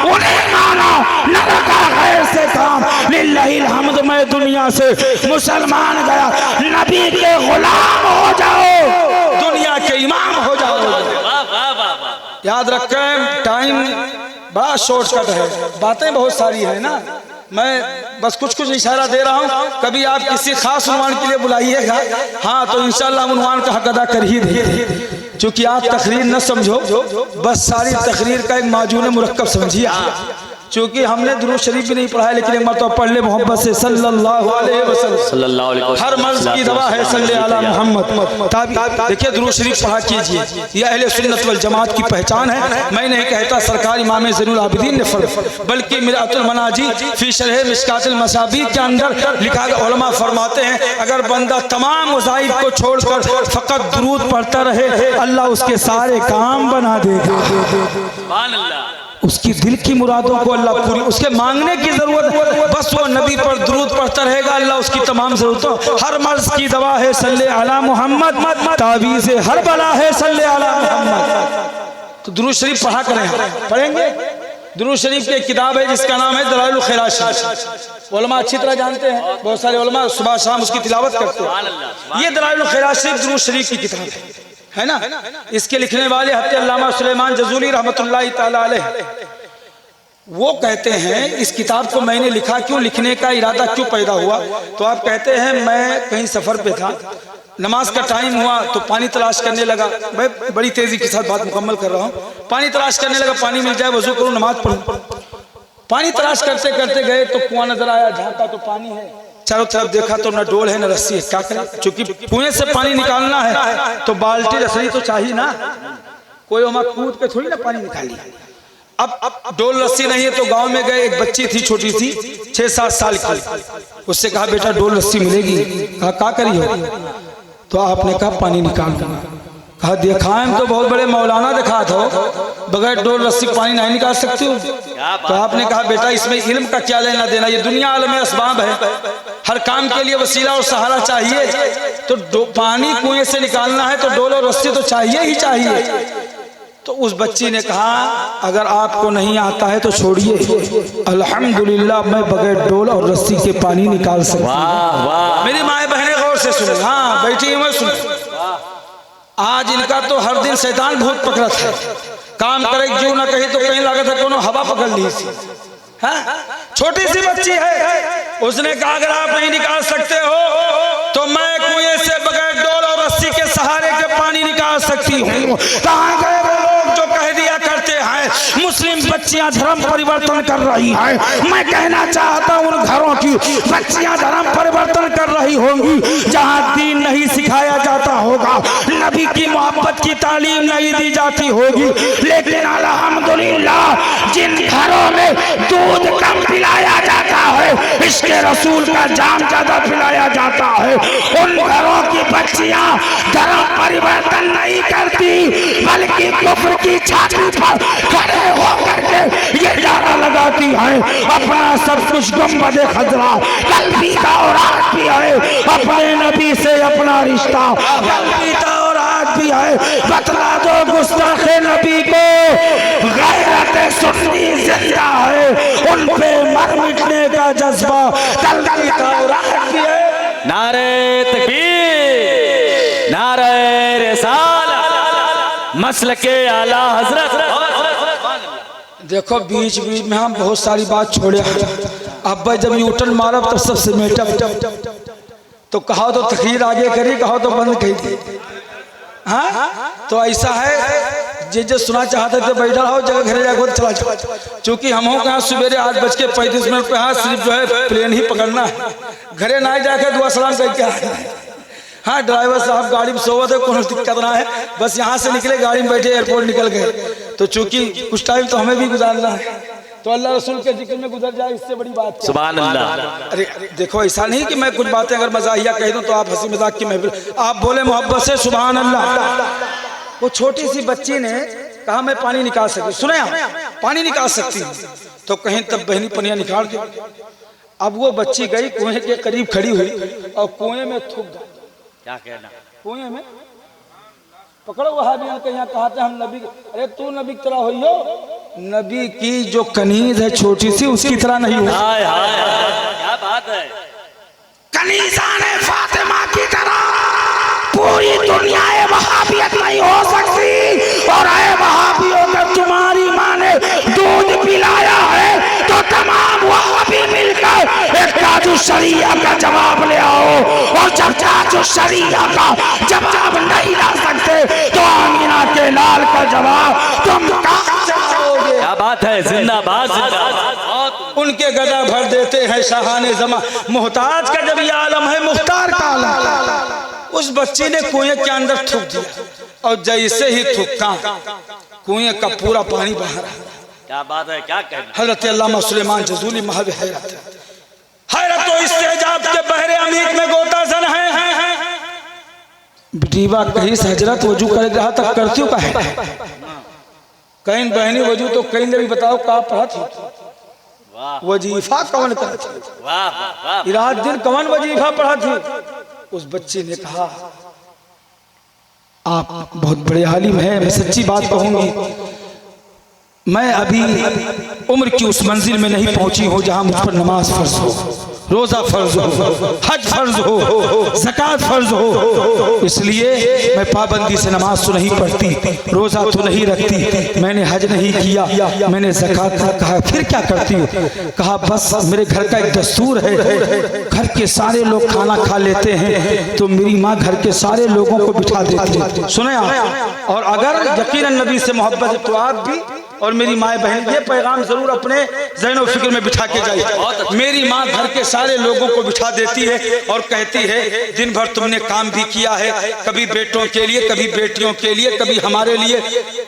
उन्हें माना, न रखा गैर से काम। लिल्लाहिल हम्द, मैं दुनिया से मुसलमान गया, नबी के गुलाम हो जाओ, दुनिया के इमाम हो जाओ। याद रखें टाइम बड़ा शॉर्टकट है, बातें बहुत सारी है ना, मैं बस कुछ इशारा दे रहा हूँ। कभी आप किसी खास उन्वान के लिए बुलाइएगा, हाँ तो इंशाल्लाह उन्वान का हक अदा कर ही देंगे। क्योंकि आप तकरीर न समझो, बस सारी तकरीर का एक माजून मुरक्कब समझिए। क्योंकि हमने दुरूद शरीफ भी नहीं पढ़ा है, लेकिन एक मरतबा पढ़ ले मोहब्बत से सल्लल्लाहु अलैहि वसल्लम। हर मर्ज की दवा है सल्ले अला मोहम्मद। देखिए दुरूद शरीफ पढ़ा कीजिए, यह अहले सुन्नत वल जमात की पहचान है। मैं नहीं कहता सरकार इमाम ज़ैनुल आबिदीन ने फर्ज, बल्कि मिरातुल मनाजी फी शरह मिशकातुल मसाबी के अंदर लिखा है, उलमा फरमाते हैं अगर बंदा तमाम वज़ाइफ को छोड़कर फकत दुरूद पढ़ता रहे, अल्लाह उसके सारे काम बना देगा। सुभान अल्लाह। उसकी दिल की मुरादों को अल्लाह पूरी, उसके मांगने की जरूरत, बस वो नबी पर दुरूद पढ़ता रहेगा, अल्लाह उसकी तमाम जरूरतों। हर मर्ज की दवा है सल्ले अला मोहम्मद, तावीज़ हर बला है सल्ले अला मोहम्मद। तो दुरूद शरीफ पढ़ा करें, पढ़ेंगे। दुरूद शरीफ की एक किताब है जिसका नाम है दलाइलुल खैरात। उलमा अच्छी तरह जानते हैं, बहुत सारे उलमा सुबह शाम उसकी तिलावत करते हैं। ये दलाइलुल खैरात शरीफ दुरूद शरीफ की किताब है ना। इसके लिखने वाले हज़रत अल्लामा सुलेमान जज़ूली रहमतुल्लाहि तआला अलैह, वो कहते हैं इस किताब को मैंने लिखा क्यों, लिखने का इरादा क्यों पैदा हुआ। तो आप कहते हैं मैं कहीं सफ़र पे था, नमाज का टाइम हुआ तो पानी तलाश करने लगा। मैं बड़ी तेज़ी के साथ बात मुकम्मल कर रहा हूँ। पानी तलाश करने लगा, पानी मिल जाए वजू करूँ नमाज पढ़ूँ। पानी तलाश करते करते गए तो कुआं नजर आया, झांका तो पानी है, चारों तरफ देखा तो न डोल है न रस्सी है। क्या करें, चूंकि कुएं से पानी निकालना है तो बाल्टी रस्सी तो चाहिए ना, कोई वहां कूद के थोड़ी ना पानी निकाली। अब डोल रस्सी नहीं है तो गांव में गए, एक बच्ची थी छोटी सी 6-7 साल की, उससे कहा बेटा डोल रस्सी मिलेगी। कहा क्या करी हो, तो आपने कहा पानी निकाल दो। कहा देखा हम तो बहुत बड़े मौलाना दिखा था, बगैर डोल रस्सी पानी नहीं निकाल सकते हो। तो आपने कहा बेटा इसमें इल्म का क्या लेना देना, ये दुनिया आलम असबाब है, हर काम के लिए वसीला और सहारा चाहिए। तो पानी कुएं से निकालना है तो डोल और रस्सी तो चाहिए ही चाहिए। तो उस बच्ची ने कहा अगर आपको नहीं आता है तो छोड़िए, अल्हम्दुलिल्लाह मैं बगैर डोल और रस्सी के पानी निकाल सकती। मेरी माए बहनें गौर से सुने, हाँ बैठी हुई सुने। आज इनका तो हर दिन शैतान भूत पकड़ा था, काम करे जो ना कहीं तो कहीं लगा था कोनो हवा पकड़ ली थी। छोटी सी बच्ची है, उसने कहा अगर आप नहीं निकाल सकते हो तो मैं कुएं से बगैर डोल और रस्सी के सहारे के पानी निकाल सकती हूँ। कहाँ गए वो लोग जो कह दिया करते हैं मुस्लिम बच्चियां धर्म परिवर्तन कर रही हैं। मैं कहना चाहता हूँ उन घरों की बच्चियां धर्म परिवर्तन कर रही होंगी जहाँ दीन नहीं सिखाया जाता होगा, नबी की मोहब्बत की तालीम नहीं दी जाती होगी। लेकिन अल्हम्दुलिल्लाह जिन घरों में दूध कम पिलाया जाता है, इश्क रसूल का जाम ज्यादा पिलाया जाता है। उन घरों की बच्चियां धर्म परिवर्तन नहीं करती, बल्कि कुफ्र की छाती पर खड़े होकर के ये नारा लगाती है, अपना सब कुछ गुंबद खजरा, कल बीता और आज भी है, अपने नबी से अपना रिश्ता कल बीता और आज भी है। बतला दो गुस्ताखे नबी को, गैरत सुन्नी जिंदा है, उन पे मर मिटने का जज्बा कल बीता और आज भी है। नारे तकबीर, नारे रिसालत, मसलके आला हजरत। देखो बीच बीच में हम बहुत सारी बात छोड़े, अब भाई जब यूटर्न मारा तब सबसे मेटअप, तो कहा तो तकरीर आगे करी, कहा तो बंद कही थी। हाँ तो ऐसा है, जे सुना चाहते थे बैठा रहो, जगह घरे जाकर चला जाओ। चूंकि हम हो कहा सवेरे 8:35 पे, हाँ सिर्फ जो है प्लेन ही पकड़ना है, घरे ना जाके दुआ सलाम करके। हाँ ड्राइवर साहब गाड़ी में सोवत है, कोई दिक्कत ना है, बस यहाँ से निकले गाड़ी में बैठे एयरपोर्ट निकल गए। तो चूंकि कुछ टाइम तो हमें भी गुजारना है, तो अल्लाह रसूल के जिक्र में गुजर जाए, इससे बड़ी बात क्या? सुभान अल्लाह। अरे देखो ऐसा नहीं कि मैं कुछ बातें अगर मजाहिया कह दूं तो आप हंसी मजाक की महफिल, आप बोले मोहब्बत से सुभान अल्लाह। वो छोटी सी बच्ची ने कहा मैं पानी निकाल सकती, सुने आप पानी निकाल सकती हूँ, तो कहीं तब बहनी पनिया निकाल के, अब वो बच्ची गई कुएं के करीब खड़ी हुई और कुएं में थूक गई। क्या कहना? कुएं में पकड़ो वहाबियों के यहाँ कहते हम नबी, अरे तू नबी की तरह हुई हो, नबी की जो कनीज है छोटी सी उसकी तरह नहीं हो। हाय हाय क्या बात है, कनीजा ने फातिमा की तरह पूरी दुनिया वहाबियत नहीं हो सकती। और आए वहाबियों अगर तुम्हारी माँ ने दूध पिलाया है तो तमाम वहाबी मिलकर एक ताजु शरिया का जवाब ले आओ, और जब ताजु शरिया का जवाब नहीं ला सकते तो आमीना के लाल का जवाब तुम कहां से लाओगे? क्या बात है, जिंदाबाद जिंदाबाद। उनके गदा भर देते हैं शाहाने जमा, मोहताज का जब ये आलम है मुख्तार का आलम। उस बच्ची ने कुएं के अंदर थूक दिया और जैसे ही थूका कुएं का पूरा पानी बाहर आ। क्या बात है, क्या कहना? हजरत अल्लामा सुलेमान जज़ूली महव हैरत हैरत तो इस्तेजाब के बहरे अमीर में गोता जन है। बीवा कहीं से हजरत वजू कर रहा था, करती का है कहीं बहनी वजू तो कहीं भी बताओ का पढ़ा थी, वजीफा कवन कर थी, रात दिन कवन वजीफा पढ़ा थी। उस बच्चे ने कहा आप बहुत बड़े आलिम हैं, मैं सच्ची बात कहूंगी, मैं अभी उम्र की उस मंजिल में नहीं पहुंची हूं जहां मुझ पर नमाज फर्ज हो, रोजा फर्ज हो, हज फर्ज हो, ज़कात फर्ज हो, इसलिए मैं पाबंदी से नमाज तो नहीं पढ़ती, रोजा तो नहीं रखती, मैंने हज नहीं किया, मैंने ज़कात ना कहा, फिर क्या करती हूँ? कहा बस मेरे घर का एक दस्तूर है, घर के सारे लोग खाना खा लेते हैं तो मेरी माँ घर के सारे लोगों को बिठा देती है। सुने आप, और अगर यकीनन नबी से मोहब्बत है तो आप भी और मेरी माए बहन ये पैगाम जरूर अपने ज़हन और फिक्र में बिठा के जाइए। मेरी माँ घर के सारे लोगों को बिठा देती है और कहती है दिन भर तुमने काम भी किया है, कभी बेटों के लिए, कभी बेटियों के लिए, कभी हमारे लिए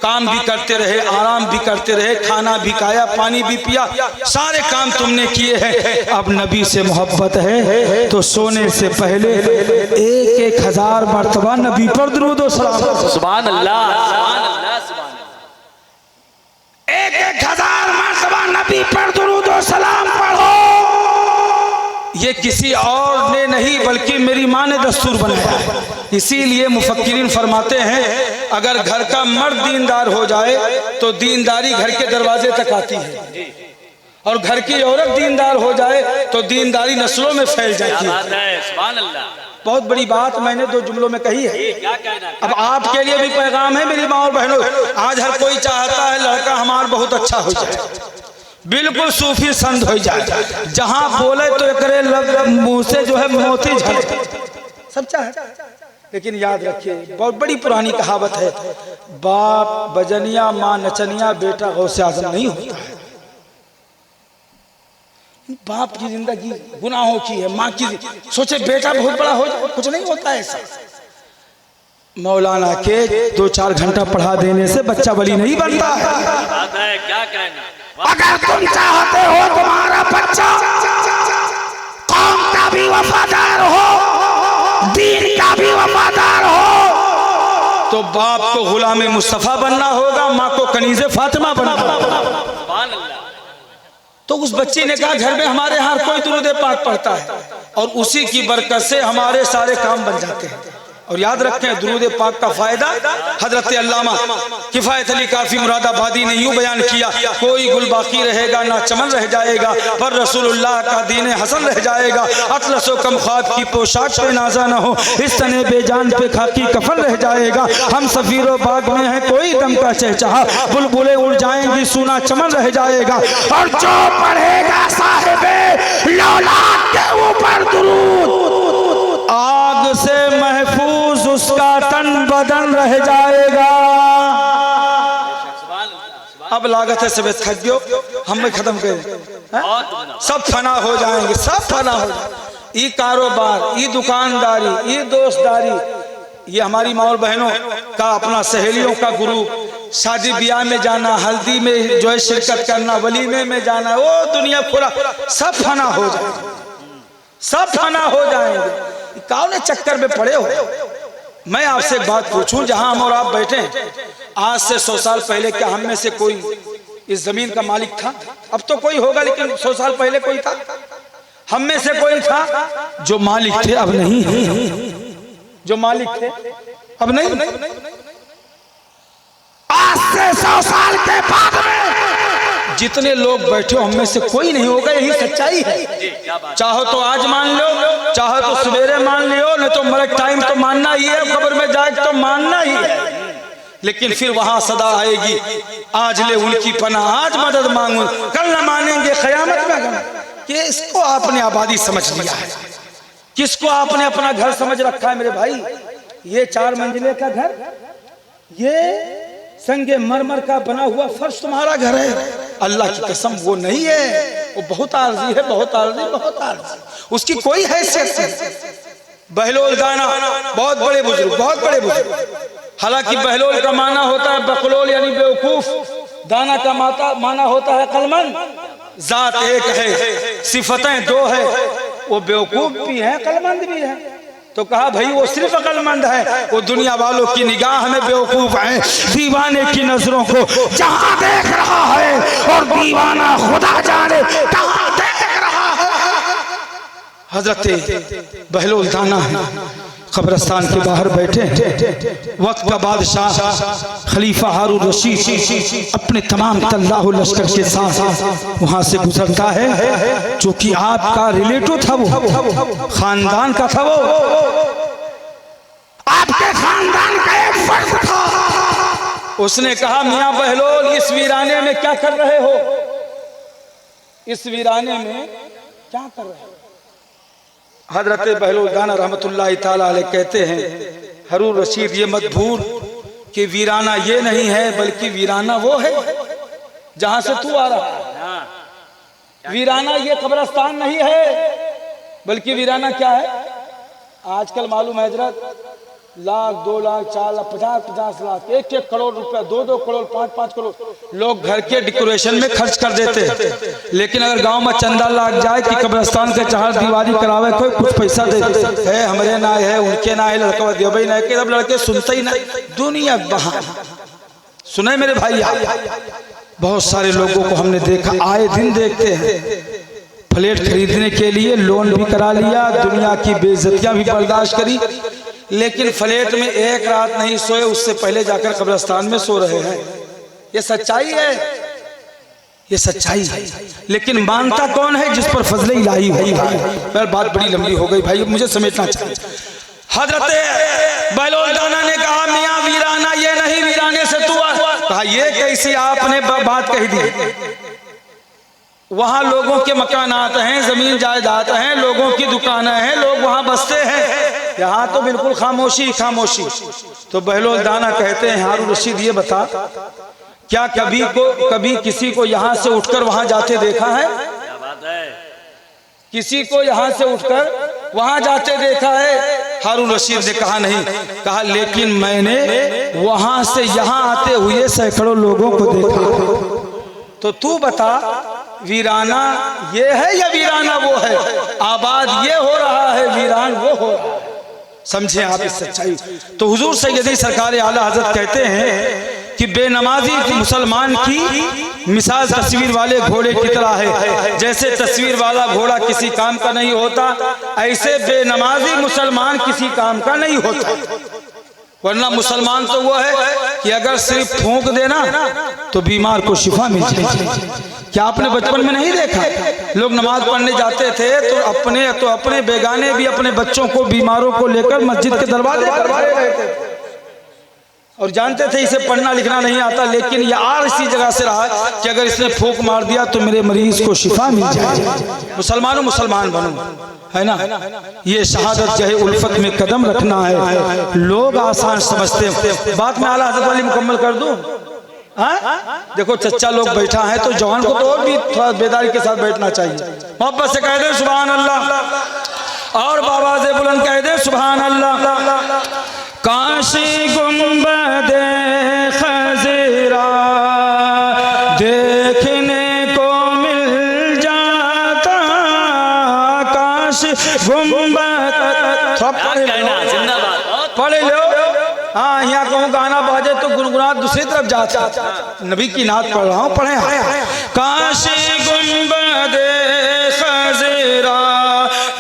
काम भी करते रहे, आराम भी करते रहे, खाना भी खाया, पानी भी पिया, सारे काम तुमने किए हैं। अब नबी से मोहब्बत है तो सोने से पहले 1,000 मर्तबा नबी पर दुरूद और सलाम। सुभान अल्लाह, सुभान अल्लाह, सुभान 1,000 मर्तबा नबी पर दुरूद और सलाम पढ़ो। ये किसी और ने नहीं बल्कि मेरी माँ ने दस्तूर बनाया। इसीलिए मुफक्किरीन फरमाते हैं अगर घर का मर्द दीनदार हो जाए तो दीनदारी घर के दरवाजे तक आती है, और घर की औरत दीनदार हो जाए तो दीनदारी नस्लों में फैल जाती है। सुभान अल्लाह, बहुत बड़ी बात मैंने 2 जुमलों में कही है। क्या कहना? अब आपके लिए भी पैगाम है मेरी माँ और बहनों, आज हर कोई चाहता है लड़का हमारा बहुत अच्छा हो जाए, बिल्कुल सूफी संत हो जाए, जहां बोले तो करे मुंह से जो है मोती झड़े, सब चाहे। लेकिन याद रखिए बहुत बड़ी पुरानी कहावत है, बाप बजनिया माँ नचनिया बेटा गौसे आज़म नहीं होता है। बाप की जिंदगी गुनाहों की है, माँ की सोचे बेटा बहुत बड़ा हो जाए, कुछ नहीं होता है ऐसा। मौलाना के 2-4 घंटा पढ़ा देने से बच्चा वली नहीं बनता है। क्या कहना? अगर तुम चाहते हो तुम्हारा बच्चा भी वफादार हो, दीन का भी वफादार हो, तो बाप को गुलाम मुस्तफा बनना होगा, माँ को कनीज़े फातिमा बनना होगा। तो उस बच्ची ने कहा घर में हमारे यहाँ कोई दुरूद पाक पढ़ता है और उसी की बरकत से हमारे सारे काम बन जाते हैं। और याद रखें दुरूद पाक का फायदा हजरत अल्लामा किफायत अली काफी मुरादाबादी ने यूं बयान किया, कोई गुल बाकी रहेगा ना चमन रह जाएगा, पर रसूलुल्लाह का दीन हसन रह जाएगा। अतलसो कम ख्वाब की पोशाक पे नाजा न हो, इस तने बेजान पे खाकी कफन रह जाएगा। हम सफीरो बाग में है कोई दम का चहचहा, बुलबुलें उड़ जाएंगी सूना चमन रह जाएगा। और जो पढ़ेगा साहिबे लौलाद के ऊपर दुरूद, आग से महफूज उसका तन बदन रह जाएगा। अब लागत है सब थक गयो, हम खत्म करें, सब फना हो जाएंगे, सब फना हो जाएंगे। ये कारोबार, ये दुकानदारी, ये दोस्तदारी, ये हमारी माँ और बहनों का अपना सहेलियों का ग्रुप, शादी ब्याह में जाना, हल्दी में जो है शिरकत करना, वलीमे में जाना, वो दुनिया पूरा सब फना हो जाएगा, सब फना हो जाएंगे। कौन चक्कर में पड़े हो? मैं आपसे एक बात पूछूं, जहां हम और आप बैठे, आज से 100 साल पहले क्या हम में से कोई इस जमीन का मालिक था? अब तो कोई होगा, लेकिन 100 साल पहले कोई था? हम में से कोई था? जो मालिक थे अब नहीं है, जो मालिक थे अब नहीं। आज से 100 साल के बाद में जितने लोग बैठे हो हम में से कोई नहीं होगा, यही सच्चाई है। चाहो तो आज मान लो, चाहो तो सवेरे मान लियो, नहीं तो मरक टाइम तो मानना ही है, कब्र में जाए तो मानना ही है। लेकिन फिर वहां सदा आएगी, आज ले उनकी पनाह, आज मदद मांगू, कल न मानेंगे कयामत में। कि इसको आपने आबादी समझ लिया है, किसको आपने अपना घर समझ रखा है मेरे भाई? ये 4 मंजिले का घर, ये संगे मरमर का बना हुआ फर्श तुम्हारा घर है? अल्लाह की कसम वो नहीं है, वो बहुत आर्जी है, बहुत आर्जी, बहुत आर्जी, उसकी कोई हैसियत नहीं। बहलोल दाना, बहुत बड़े बुजुर्ग, बहुत बड़े बुजुर्ग। हालांकि बहलोल का माना होता है बकलोल यानी बेवकूफ, दाना का माना होता है कलमंद। जात एक है, सिफतें 2 है, वो बेवकूफ भी है, कलमंद भी है। तो कहा भाई वो सिर्फ अकलमंद है, वो दुनिया वालों की निगाह में बेवकूफ है। दीवाने की नजरों को जहां देख रहा है और दीवाना खुदा जाने कहां देख रहा है। हजरत बहलोल दाना है, कब्रिस्तान के बाहर बैठे हैं। वक्त का बादशाह खलीफा हारून रशीद अपने तमाम तल्लाह लश्कर के साथ वहां से गुजरता है। जो कि आपका रिलेटिव था, वो खानदान का था, वो आपके खानदान का एक फर्द था। उसने कहा मियां बहलोल, इस वीराने में क्या कर रहे हो? इस वीराने में क्या कर रहे हो? हजरत बहलोल दाना रहमतुल्लाह ताला अलैह कहते हैं, हारून रशीद ये मत भूल कि वीराना ये नहीं है, बल्कि वीराना वो है जहां से तू आ रहा है। वीराना ये कब्रिस्तान नहीं है, बल्कि वीराना क्या है? आजकल मालूम है हजरत, लाख, 2 लाख, 4 लाख, 50 लाख, 1 करोड़ रुपया, 2 करोड़, 5 करोड़ लोग घर के डेकोरेशन में खर्च कर देते हैं। लेकिन अगर गांव में चंदा लाग जाए कि कब्रिस्तान के 4 दीवारी करावे, कोई कुछ पैसा दे है, हमारे ना है, उनके ना है, लड़का दिया भाई ना, सब लड़के सुनते ही नहीं, दुनिया बहाना। सुने मेरे भाई, बहुत सारे लोगों को हमने देखा, आए दिन देखते हैं, फ्लैट खरीदने के लिए लोन भी करा लिया, दुनिया की बेइज्जतियां भी बर्दाश्त करी, लेकिन फ्लैट में एक रात नहीं सोए, उससे पहले जाकर कब्रिस्तान में सो रहे हैं। ये सच्चाई है, ये सच्चाई है। लेकिन मानता कौन है? जिस पर फजले इलाही हुई। मेरी बात बड़ी लंबी हो गई भाई, मुझे समेटना चाहिए। हजरत बहलोल दाना ने कहा मियां वीराना ये नहीं, वीराने से तू आ। कहा ये कैसी आपने बात कही दी? वहां लोगों के मकानात हैं, जमीन जायदाद हैं, लोगों की दुकानें हैं, लोग वहां बसते हैं, यहाँ तो बिल्कुल खामोशी खामोशी। तो बहलोल दाना कहते हैं, हारून रशीद ये बता, क्या कभी किसी को यहाँ से उठकर वहां जाते देखा है? क्या बात है? किसी को यहाँ से उठकर वहां जाते देखा है? हारून रशीद ने कहा नहीं। कहा लेकिन मैंने वहां से यहाँ आते हुए सैकड़ों लोगों को देखा। तो तू बता वीराना ये है या वीराना वो है? आबाद ये हो रहा है, वीरान वो हो रहा है। समझे आप इस सच्चाई। तो हुजूर सैयदी सरकार आला हजरत कहते हैं कि बेनमाजी मुसलमान की मिसाल तस्वीर वाले घोड़े की तरह है। जैसे तस्वीर वाला घोड़ा किसी काम का नहीं होता, ऐसे बेनमाजी मुसलमान किसी काम का नहीं होता। वरना मुसलमान तो वो है कि अगर सिर्फ फूंक देना तो बीमार को शिफा मिल जाएगी। क्या आपने बचपन में नहीं देखा, लोग नमाज पढ़ने जाते थे तो अपने बेगाने भी अपने बच्चों को, बीमारों को लेकर मस्जिद के दरवाजे रहते थे और जानते थे इसे पढ़ना लिखना नहीं आता, लेकिन ये आर इसी जगह से रहा कि अगर इसने फूंक मार दिया तो मेरे मरीज को शिफा मिल जाए। मुसलमानों मुसलमान बनो, है ना। ये शहादत जो है उल्फत में कदम रखना है। लोग आसान समझते हैं। बात में आला हज़रत वाली मुकम्मल कर दूं। देखो चच्चा लोग बैठा है तो जवान को तो और भी थोड़ा बेदारी के साथ बैठना चाहिए। मोहब्बत से कह दे सुभान अल्लाह और बाबा से बुलंद कह दे सुभान अल्लाह। काशी गुंबदे खज़रा देखने को मिल जाता, काश गुंबद पढ़े लो। हाँ, यहाँ कहूँ गाना बाजे तो गुनगुना दूसरी तरफ जाता। नबी की नात पढ़ रहा हूँ, पढ़े। काशी गुंबदे खज़रा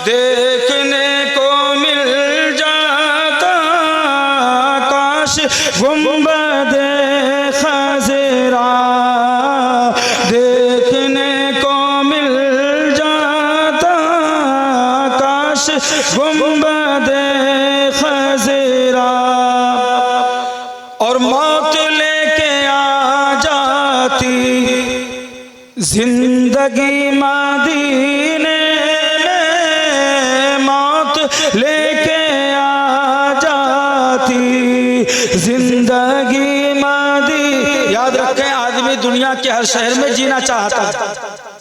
देखने को मिल जाता, काश गुंबदे खज़रा देखने को मिल जाता, काश गुंबदे खज़रा और मौत लेके आ जाती जिंदगी मदीने में, मौत लेके आ जाती जिंदगी मदी। याद रखें, आदमी दुनिया के हर शहर में जीना चाहता है,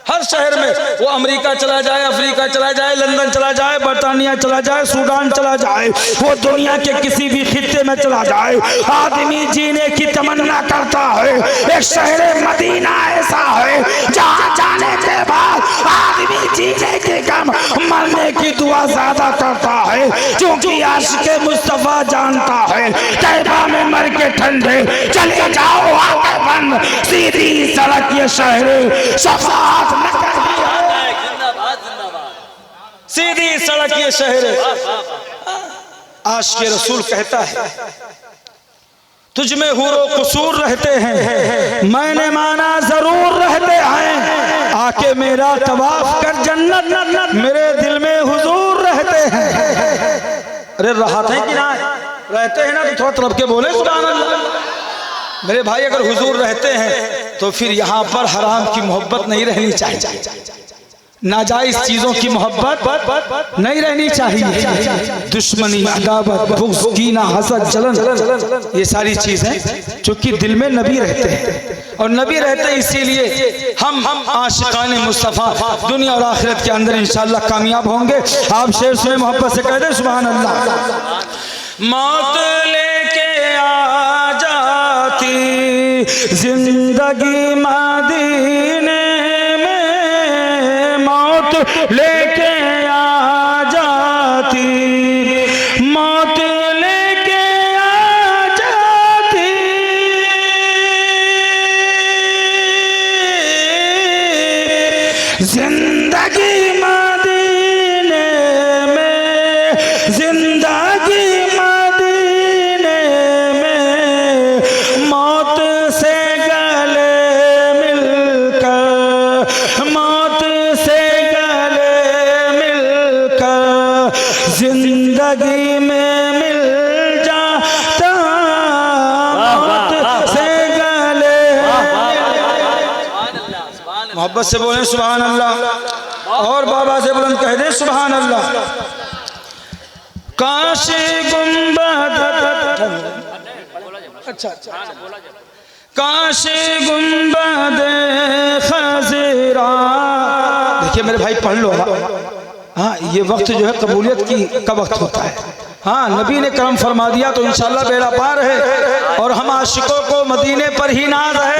हर शहर में। वो अमेरिका चला जाए, अफ्रीका चला जाए, लंदन चला जाए, बर्तानिया चला जाए, सूडान चला जाए, वो दुनिया के किसी भी खित्ते में चला जाए, आदमी जीने की तमन्ना करता है। एक शहर मदीना ऐसा है जहाँ जाने के बाद आदमी जीने के कम मरने की दुआ ज्यादा करता है, क्योंकि आशिक़े मुस्तफा जानता है तैबा में मर के ठंडे चले जाओ आगे बंद सीधी सड़क ये शहर शफाअत सीधी सड़क ये शहर। आशिक़े रसूल कहता है तुझ में हुरो कुसूर रहते हैं, मैंने माना जरूर रहते हैं, आके मेरा तवाफ कर जन्नत, मेरे दिल में हुजूर रहते हैं। अरे राहत है कि ना रहते हैं ना, तो थोड़ा तड़प के बोले सुभान अल्लाह। मेरे भाई अगर हुजूर रहते हैं तो फिर यहाँ पर हराम की मोहब्बत नहीं रहनी चाहिए, नाजायज चीजों की मोहब्बत नहीं रहनी चाहिए। दुश्मनी, अदावत, बुग़्ज़, कीना, हसद, जलन, ये सारी चीजें चूंकि दिल में नबी रहते हैं और नबी रहते हैं इसीलिए हम आशिक़ाने मुस्तफ़ा दुनिया और आखिरत के अंदर इंशाअल्लाह कामयाब होंगे। आप शेर सुने, मोहब्बत से कह दें सुभान अल्लाह। मौत लेके आ जाती जिंदगी मदीने में, मौत लेके आ जाती, मौत लेके आ जाती जिंदगी मदीने में, जिंदगी मदीने में, मौत से गले मिलकर, मौत से गले मिलकर जिंदगी में मिल जाता, मौत से गले। मोहब्बत से बोले सुभान अल्लाह और बाबा से बुलंद कह दे सुभान अल्लाह। काशी गुंबद, अच्छा काशी गुंबद खज़रा। देखिए मेरे भाई पढ़ लो। हाँ, ये वक्त जो है कबूलियत की का वक्त होता है। हाँ, नबी ने करम फरमा दिया तो इंशाअल्लाह बेड़ा पार है और हम आशिकों को मदीने पर ही नाज है।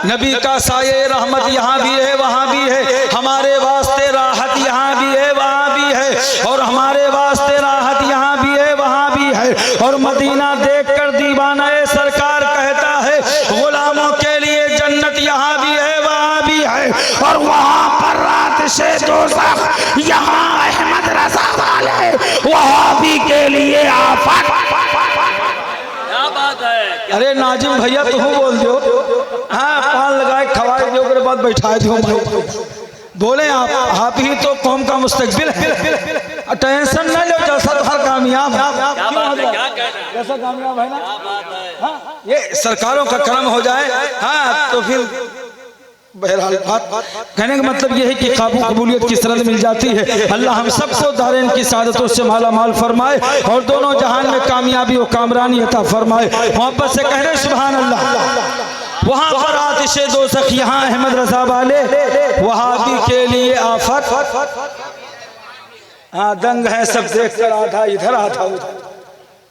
नबी का साये रहमत यहाँ भी है वहाँ भी है, हमारे वास्ते राहत यहाँ भी है वहाँ भी है, और हमारे वास्ते राहत यहाँ भी है वहाँ भी है। और मदीना देखकर दीवाना सरकार कहता है गुलामों के लिए जन्नत यहाँ भी है वहाँ भी है, और वहाँ पर रात से दोज़ख, यहाँ अहमद रज़ा वाले वहाबी के लिए आफत। क्या बात है। अरे नाजिम भैया तुम बोल दो, हाँ पान लगाए खवाए दो के बाद बैठाए दो, बोले आप ही तो कौम का मुस्तकबिल है, टेंशन न लो, जैसा तो हर कामयाब है। क्या बात है, क्या कह रहे हैं। जैसा कामयाब है ना, क्या बात है। हाँ, ये सरकारों का कर्म हो जाए, हाँ तो फिर बहरहाल बात कहने का मतलब यह है कि काबू कबूलियत की सरहद मिल जाती है। अल्लाह हम सबको दारैन की सादतों से माला माल फरमाए और दोनों जहान में कामयाबी और कामरानी अता फरमाए। मोहब्बत से कह रहे सुभान अल्लाह। वहाँ पर आतिशे दोज़ख, यहाँ अहमद रज़ा वाले वहाबी के लिए आफत। हाँ दंग है सब देख कर, आधा इधर आधा उधर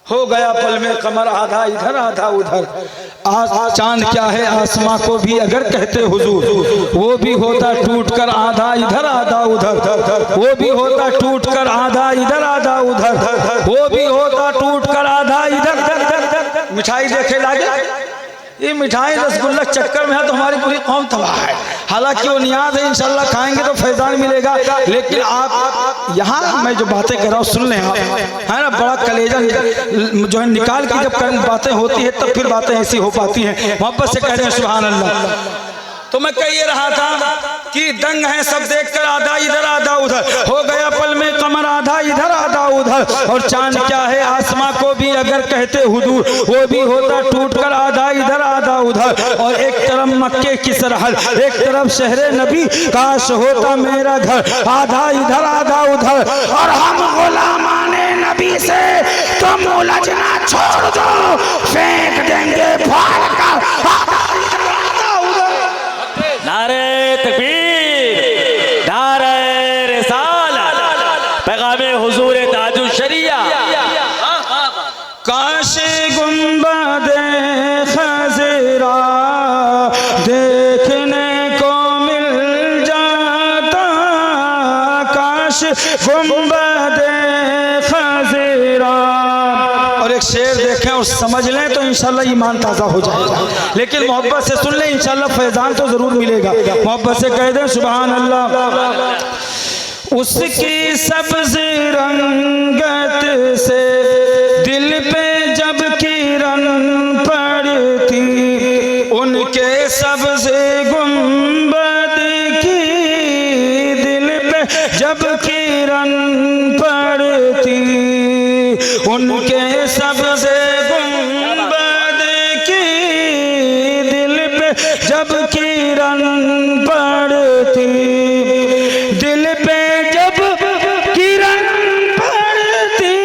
हो गया पल में कमर, आधा इधर आधा उधर। चांद क्या है आसमां को भी अगर कहते हुजूर, वो भी होता टूट कर आधा इधर आधा उधर, वो भी होता टूट कर आधा इधर आधा उधर, वो भी होता टूट कर आधा इधर। मिठाई देखे लागे, ये मिठाई रसगुल्ला चक्कर में है तो हमारी पूरी कौम तबाह है। हालांकि वो नियाज है, इंशाल्लाह खाएंगे तो फैजान मिलेगा। लेकिन आप यहाँ मैं जो बातें कर रहा हूँ सुन लें आप, है ना, बड़ा कलेजा जो है निकाल के जब बातें होती है तब फिर बातें ऐसी हो पाती हैं। मोहब्बत से कह रहे हैं सुभान अल्लाह। तो मैं कह ये रहा था कि दंग है सब देखकर, आधा इधर आधा उधर हो गया पल में कमर, आधा इधर आधा उधर। और चांद क्या है आसमां को भी अगर कहते हुजूर, वो भी होता टूट कर आधा इधर आधा उधर। और एक तरफ मक्के की सरहद, एक तरफ शहरे नबी, काश होता मेरा घर, आधा इधर आधा उधर। और हम गुलामाने नबी से तुम उलझना छोड़ दो, फेंक देंगे फाड़ कर नारे तकबीर, नारे रिसालत, पैगामे हुजूर ताजुश शरिया। काश गुंबदे खज़रा देखने को मिल जाता, काश गुंबदे खज़रा। और एक शेर देखें और समझ लें तो इंशाल्लाह ईमान ताज़ा हो जाएगा। लेकिन मोहब्बत से सुन लें, इंशाल्लाह फैजान तो ज़रूर मिलेगा। मोहब्बत से कह दें सुभान अल्लाह। उसकी सब्ज़ रंगत से दिल पे जब किरण पड़ती, उनके सब्ज़ गुंबद की दिल पे जब किरण पड़ती, उनके सब्ज़ गुंबद की दिल पे जब किरण पड़ती, दिल पे जब किरण पड़ती,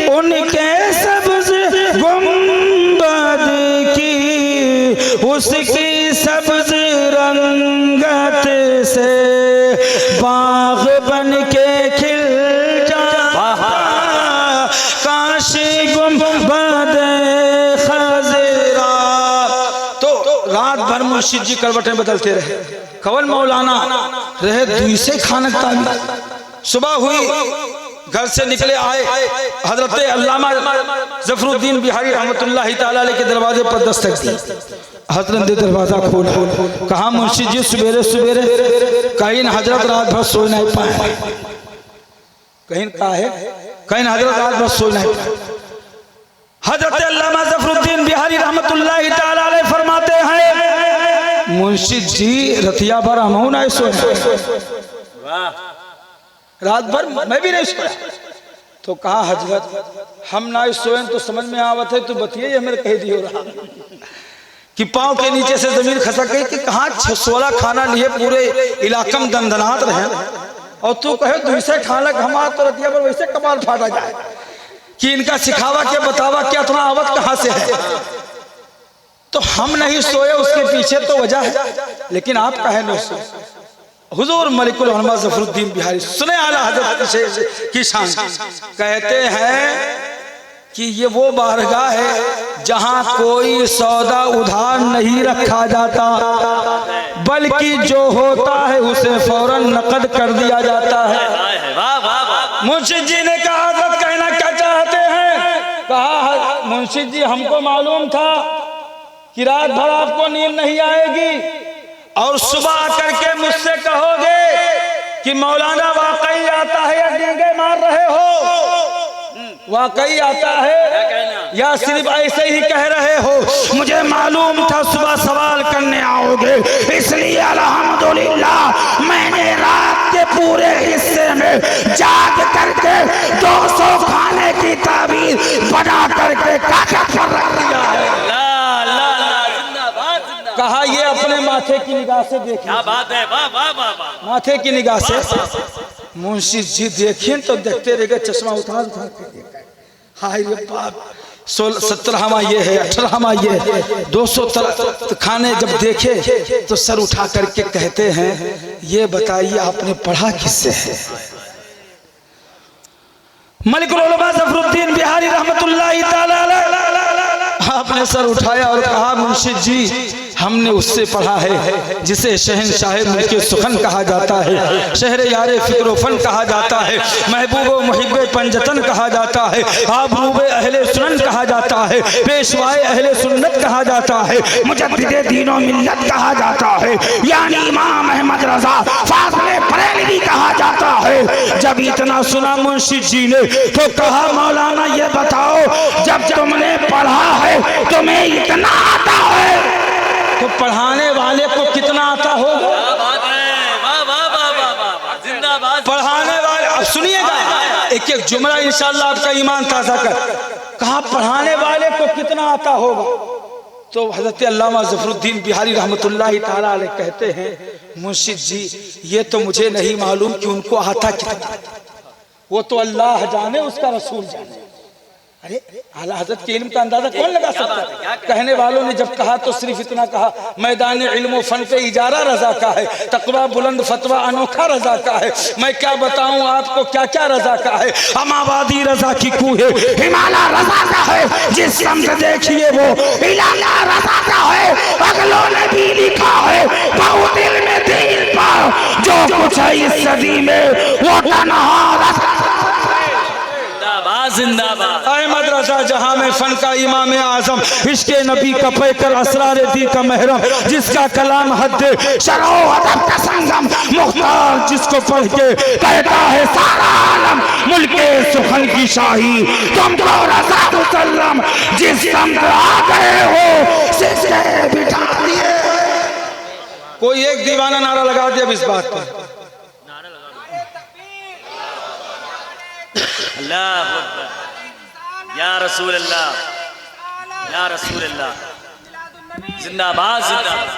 उनके सब्ज़ गुंबद की, उसकी सब्ज़ रंगत से बाग बन के खिल जाता, काश गुंबद खज़रा। तो रात भर मुर्शिद जी करवटें बदलते रहे, कवन मौलाना रहे दूसरे खानक ताबी। सुबह हुई, घर से निकले आए, हजरत अल्लामा ज़फ़रुद्दीन बिहारी रहमतुल्लाहि तआला अलैह के दरवाजे पर दस्तक दी। हजरत ने दरवाजा खोल कहा मुंशी जी सवेरे सवेरे, कहीं हजरत रात भर सो नहीं पाए, कहीं कहा है कहीं हजरत रात भर सो नहीं पाए। हजरत अल्लामा ज़फ़रुद्दीन बिहारी रहमतुल्लाहि तआला अलैह फरमाते हैं मुंशी जी रतिया भर हम नहीं सोए, रात भर मैं भी नहीं सोया। तो कहा हजरत हम ना सोए तो समझ में आवत है, तो बतिए मेरे कह दियो रहा कि पाँव के नीचे से जमीन खसक गई कि कहाँ 16 खाना लिए पूरे इलाका में दंदनात रहे, और तू कहे दूसरे खानक हमारा तो रतिया पर वैसे कमाल फाटा जाए कि इनका सिखावा क्या बतावा क्या इतना आवत कहाँ से है। तो हम नहीं सोए, उसके पीछे तो वजह है, लेकिन आप कहे नहीं सोए। हुजूर मलिकुल उलमा ज़फ़रुद्दीन बिहारी सुने आला हज़रत की शान, कहते हैं कि ये वो बारगाह है जहां कोई सौदा उधार नहीं रखा जाता, बल्कि जो होता है उसे फौरन नकद कर दिया जाता है। वाह वाह वाह। मुंशी जी ने कहा हजरत कहना क्या चाहते हैं? कहा मुंशी जी हमको मालूम था कि रात भर आपको नींद नहीं आएगी और सुबह आकर के मुझसे कहोगे कि मौलाना वाकई आता है या डींगे मार रहे हो, वाकई आता है या सिर्फ ऐसे ही कह रहे हो। मुझे मालूम था सुबह सवाल करने आओगे, इसलिए अल्हम्दुलिल्लाह मैंने रात के पूरे हिस्से में जाग करके 200 खाने की ताबीर बना करके कागज पर रख दिया है। कहा ये अपने माथे की निगाह से देखिए। क्या बात है, वाह वाह वाह वाह। माथे की निगाह से मुंशी जी देखिए तो देखते रह गए, चश्मा उतार उतार के देखा। हाय रे बाप, 17वां ये है, 18वां ये है, 200 खाने जब देखे तो सर उठा करके कहते हैं ये बताइए आपने पढ़ा किससे है? मलिकुल उलमा ज़फरुद्दीन बिहारी रहमतुल्लाहि ताला अलैह आपने सर उठाया और कहा मुंशी जी हमने उससे पढ़ा है जिसे शहंशाह मुल्के सुखन कहा जाता है, शहरे यारे फिक्र फन कहा जाता है, महबूब मुहिब्बे पंजतन कहा जाता है, आबरूबे अहले सुनन कहा जाता है, पेशवाए अहले सुन्नत कहा जाता है, मुजद्दिदे दीनो मिल्लत कहा जाता है, यानी इमाम अहमद रजा फाज़िले बरेलवी कहा जाता है। जब इतना सुना मुंशी जी ने तो कहा मौलाना ये बताओ जब तुमने पढ़ा है तुम्हें इतना आता है तो पढ़ाने वाले को कितना आता होगा? पढ़ाने वाले, अब सुनिएगा एक एक जुमला इंशाअल्लाह आपका ईमान ताज़ा कर। कहा पढ़ाने वाले को कितना आता होगा? तो हजरत अल्लामा ज़फरुद्दीन बिहारी रहमतुल्लाहि ताला अलैह कहते हैं मुंशी जी ये तो मुझे नहीं मालूम कि उनको आता कितना, वो तो अल्लाह जाने उसका रसूल जाने। अरे आला हजरत के इल्म का अंदाजा कौन लगा सकता है? कहने वालों ने जब कहा तो सिर्फ इतना कहा मैदान इल्म फन पे इजारा रजा का है, तकवा बुलंद फतवा अनोखा रजा का है। मैं क्या बताऊं आपको क्या क्या रजा का है। अमावादी रजा की कूहे हिमालय रजा का है, जिस समझ देखिए वो इलाका रजा का है। अगलों ने भी लिखा है बहुत इल्म दीन पर जो कुछ है इस सदी में वो तन्हा रजा। जिंदाबाद। अहमद रजा जहां में फन का इमाम आजम, इश्के नबी का पैकर, असरार दी का महरम, जिसका कलाम हद शरो अदब का संगम, मुख्तार जिसको पढ़ के कहता है सारा आलम मुल्के सुखन की शाही, तुम तो रजा मुसल्लम जिस समत आ गए हो सिसके बिठा दिए। कोई एक दीवाना नारा लगा दिया इस बात पर। अल्लाह अकबर, या रसूल अल्लाह, या रसूल अल्लाह, जिंदाबाद जिंदाबाद।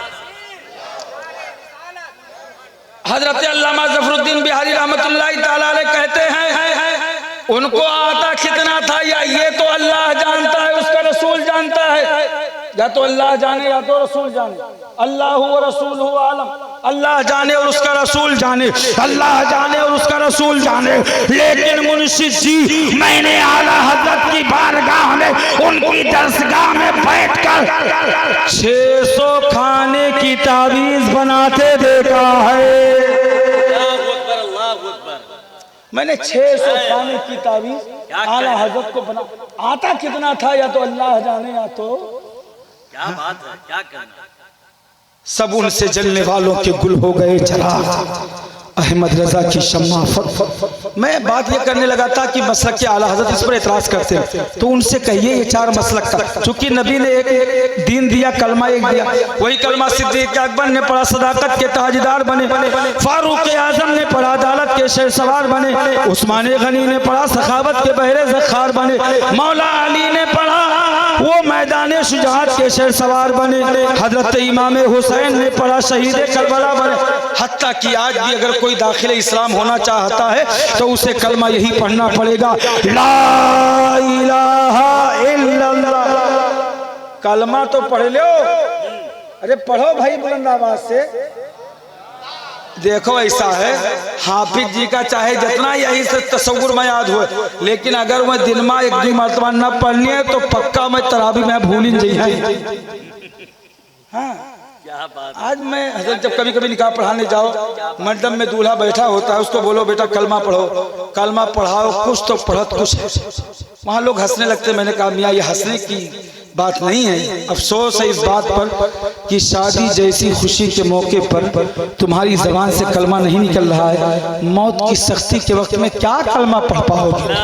हजरत अल्लामा ज़फरुद्दीन बिहारी रहमतुल्लाहि ताला अलैह कहते हैं उनको आता कितना था या ये तो अल्लाह जानता है उसका रसूल जानता है, या तो अल्लाह जाने या तो रसूल जाने। अल्लाह व रसूल हु आलम, अल्लाह जाने और उसका रसूल जाने, अल्लाह जाने और उसका रसूल जाने। लेकिन मुंशी जी मैंने आला हजरत की बारगाह में उनकी दरसगाह में बैठकर 600 खाने की तावीज बनाते देखा है। मैंने 600 खाने की तावीज आला हजरत को बना, आता कितना था या तो अल्लाह जाने या तो क्या बात है, क्या करना। सब उनसे जलने वालों के गुल हो गए जला, अहमद रजा की शम्मा मैं बात ये करने लगा था कि मसलक के आला हजरत इस पर एतराज करते हैं तो उनसे कहिए ये 4 मसलक का, चूंकि नबी ने एक दीन दिया, कलमा एक दिया, वही कलमा सिद्दीक अकबर ने पढ़ा, सदाकत के ताजदार बने, फारूक आजम ने पढ़ा, अदालत के शहसवार बने, उस्मान गनी ने पढ़ा, सखावत के बहरे ज़खार बने, मौला अली ने पढ़ा, वो मैदान शुजाअत के शहसवार बने, हजरत इमाम हुसैन ने पढ़ा, शहीद करबला बने। हत्ता कि आज भी अगर कोई दाखिल इस्लाम होना चाहता है तो उसे कलमा यही पढ़ना पड़ेगा, ला इलाहा इल्लल्लाह। कलमा तो पढ़ लो, अरे पढ़ो भाई बुलंद आवाज से, देखो ऐसा है, हाफिज जी का चाहे जितना यही से तस्वुर में याद हो, लेकिन अगर मैं दिन में एक दो मरतबा न पढ़नी है तो पक्का मैं तरावी में भूल ही नहीं। हाँ, क्या बात। आज मैं हजरत जब कभी कभी निकाह पढ़ाने जाओ, मंडप में दूल्हा बैठा होता है, उसको बोलो बेटा कलमा पढ़ो, कलमा पढ़ाओ, कुछ तो पढ़त कुछ है। वहाँ लोग हंसने लगते। मैंने कहा मियाँ ये हंसने की बात नहीं है, अफसोस है इस बात पर कि शादी जैसी खुशी के मौके पर तुम्हारी जबान से कलमा नहीं निकल रहा है। मौत की सख्ती के वक्त में क्या कलमा पढ़ पाओगे?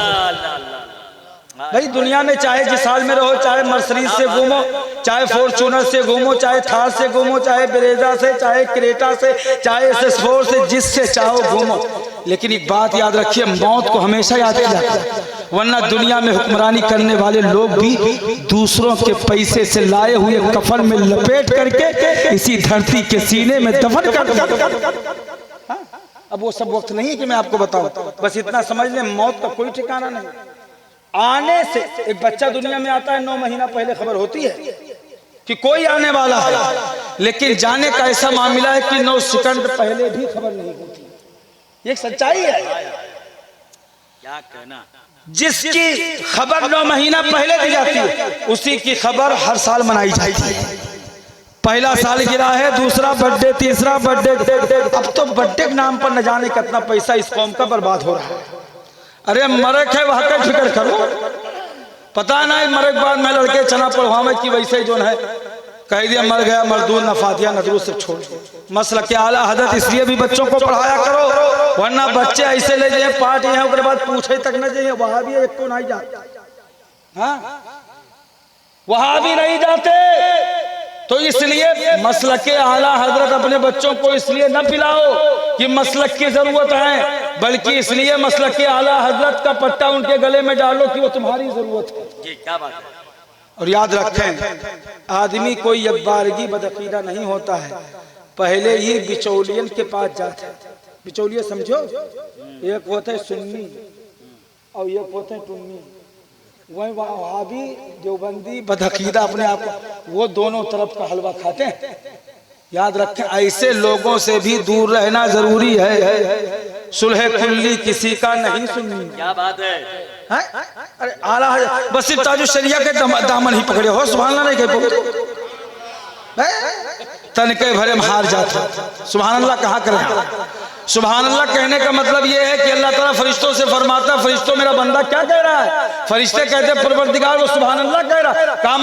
भाई दुनिया में चाहे जिस हाल में रहो, चाहे मर्सिडीज से घूमो, चाहे फॉर्च्यूनर से घूमो, चाहे थार से घूमो, चाहे ब्रेजा से, चाहे क्रेटा से, चाहे SS4 से, जिससे चाहो घूमो, लेकिन एक बात याद रखिए, मौत को हमेशा याद रखिए। वरना दुनिया में हुक्मरानी करने वाले लोग भी दूसरों के पैसे से लाए हुए कफन में लपेट करके इसी धरती के सीने में दफन कर। अब वो सब वक्त नहीं है कि मैं आपको बताऊं, बस इतना समझ लें मौत का कोई ठिकाना नहीं। आने से एक बच्चा दुनिया में आता है, 9 महीना पहले खबर होती है कि कोई आने वाला है, लेकिन जाने का ऐसा मामला है कि 9 सेकंड पहले भी खबर नहीं होती। ये सच्चाई है। क्या कहना, जिसकी खबर 9 महीना पहले दी जाती है उसी की खबर हर साल मनाई जाती है। पहला साल गिरा है, दूसरा बर्थडे, तीसरा बर्थडे। अब तो बर्थडे के नाम पर न जाने कितना पैसा इस कौम का बर्बाद हो रहा है। अरे मरक है वहां का फिक्र करो, पता नहीं मरक बाद में लड़के चना पढ़वावे की वैसे जो है कह दिया मर गया मजदूर नफातिया नजरू से छोड़। मसलक के आला हजरत इसलिए भी बच्चों को पढ़ाया करो, वरना बच्चे ऐसे ले जाए पार्ट है उसके बाद पूछे तक न जाइए। वहां भी एक को नहीं जाते, हाँ वहां भी नहीं जाते। तो इसलिए मसलक के आला हजरत अपने बच्चों को इसलिए न पिलाओ कि मसलक की जरूरत है, बल्कि इसलिए मसलक के आला हजरत का पट्टा उनके गले में डालो कि वो तुम्हारी जरूरत है। जी क्या बात है। और याद रखें, आदमी कोई अब्बारगी बदअकीदा नहीं होता है, पहले ही बिचौलियन के पास जाता है। बिचौलिया समझो, एक होते हैं सुन्नी और एक होते हैं टुन्नी। वही वहाबी देवबंदी बदअकीदा अपने आप वो दोनों तरफ का हलवा खाते हैं। याद रखें, ऐसे लोगों से भी दूर रहना जरूरी है। सुलह कुल्ली किसी का नहीं सुननी। क्या बात है। अरे आला बस सिर्फ ताजु शरिया के दामन ही पकड़े हो, सुभान अल्लाह नहीं कह पकड़े तन के भरे में हार जाता। सुभान अल्लाह कहाँ करें। सुभान अल्लाह कहने का मतलब ये है कि अल्लाह ताला फरिश्तों से फरमाता, फरिश्तों मेरा बंदा क्या कह रहा है। फरिश्ते कहते परवरदिगार, वो सुभान अल्लाह कह रहा है। का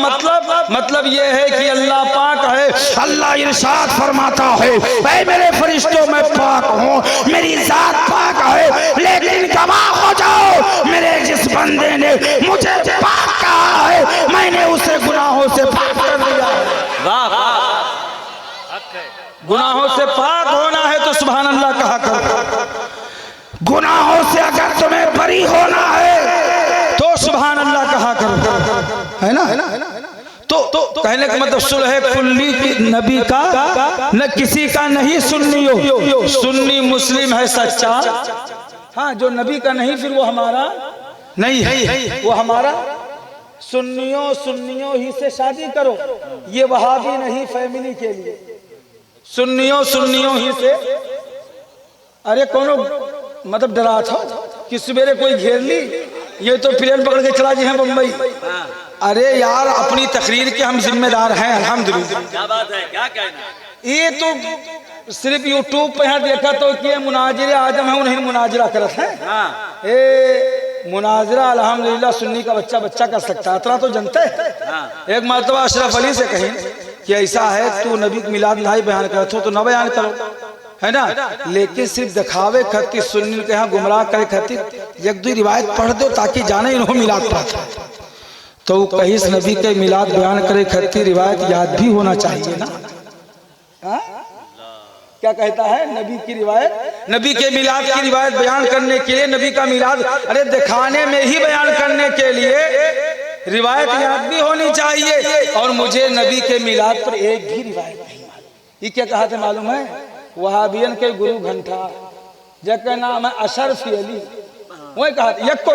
मतलब ये है कि अल्लाह पाक है। अल्लाह इरशाद फरमाता है, ऐ मेरे फरिश्तों मैं पाक हूँ, मेरी जात पाक है, लेकिन गवाह हो जाओ मेरे जिस बंदे ने मुझे पाक कहा है, मैंने उसे गुनाहों से पाक कर दिया। वाह वाह, गुनाहों से पाक होना है तो सुभान अल्लाह कहा करो। गुनाहों से अगर तुम्हें बरी होना है तो सुभान अल्लाह कहा करो, है ना। तो कहने का मतलब सुलह कुल्ली की नबी का न किसी का नहीं सुन्नी हो। सुन्नी मुस्लिम है सच्चा, हाँ जो नबी का नहीं फिर वो हमारा नहीं है, वो हमारा सुन्नियों ही से शादी करो। ये वहाबी नहीं फैमिली के लिए, सुन्नियों ही से। अरे कोनो मतलब डरा था कि सवेरे कोई घेर ली, ये तो प्लेन पकड़ के चला जी हैं बम्बई। अरे यार अपनी तकरीर के हम जिम्मेदार हैं अल्हम्दुलिल्लाह। क्या बात है, क्या कहना। ये तो सिर्फ यूट्यूब पे यहाँ देखा तो कि मुनाजिर आजम है, उन्हें मुनाजिरा करत है। मुनाजिरा अल्हम्दुलिल्लाह सुन्नी का बच्चा कर सकता है, इतना तो जनता है। एक मरतबा अशरफ अली से कहीं कि ऐसा है तू नबी की मिलाद नहीं बयान करते हो तो न बयान करो, है ना, लेकिन सिर्फ दिखावे खातिर सुन्नी के यहाँ गुमराह करे खातिर एक दो रिवायत पढ़ दो ताकि जाने इन्हों मिलाद पढ़ा। तो कहीं नबी के मिलाद बयान करे खातिर रिवायत याद भी होना चाहिए ना। क्या कहता है नबी की रिवायत, नबी के मिलाद की रिवायत बयान करने के लिए नबी का मिलाद अरे दिखाने में ही बयान करने के लिए रिवायत याद भी होनी चाहिए। और मुझे नबी के मिलाद पर एक भी रिवायत नहीं मालूम। ये क्या कहा था मालूम है, वहाबियन के गुरु घंटा जिसका नाम है अशरफ अली, वही कहा यक्को।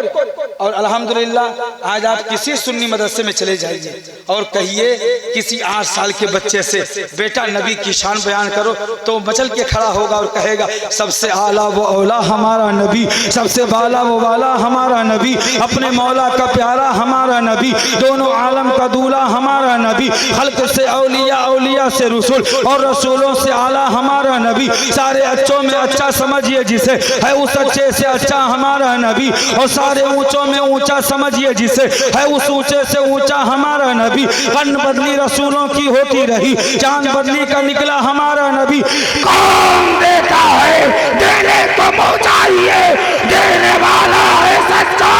और अल्हम्दुलिल्लाह आज आप किसी सुन्नी मदरसे में चले जाइए और कहिए किसी 8 साल के बच्चे से बेटा नबी की शान बयान करो तो मचल के खड़ा होगा और कहेगा सबसे आला वो औला हमारा नबी, सबसे बाला वो वाला हमारा नबी, अपने मौला का प्यारा हमारा नबी, दोनों आलम का दूल्हा हमारा नबी, खल्क से औलिया, औलिया से रसूल और रसूलों से आला हमारा नबी, सारे अच्छों में अच्छा समझिए जिसे है उस अच्छे से अच्छा हमारा नबी, और सारे ऊंचों में ऊंचा समझिए जिसे है उस ऊंचे से ऊंचा हमारा नबी। कन बदली रसूलों की होती रही, चांद बदली का निकला हमारा नबी। कौन देता है देने को पहुंचाइए, देने वाला है सच्चा।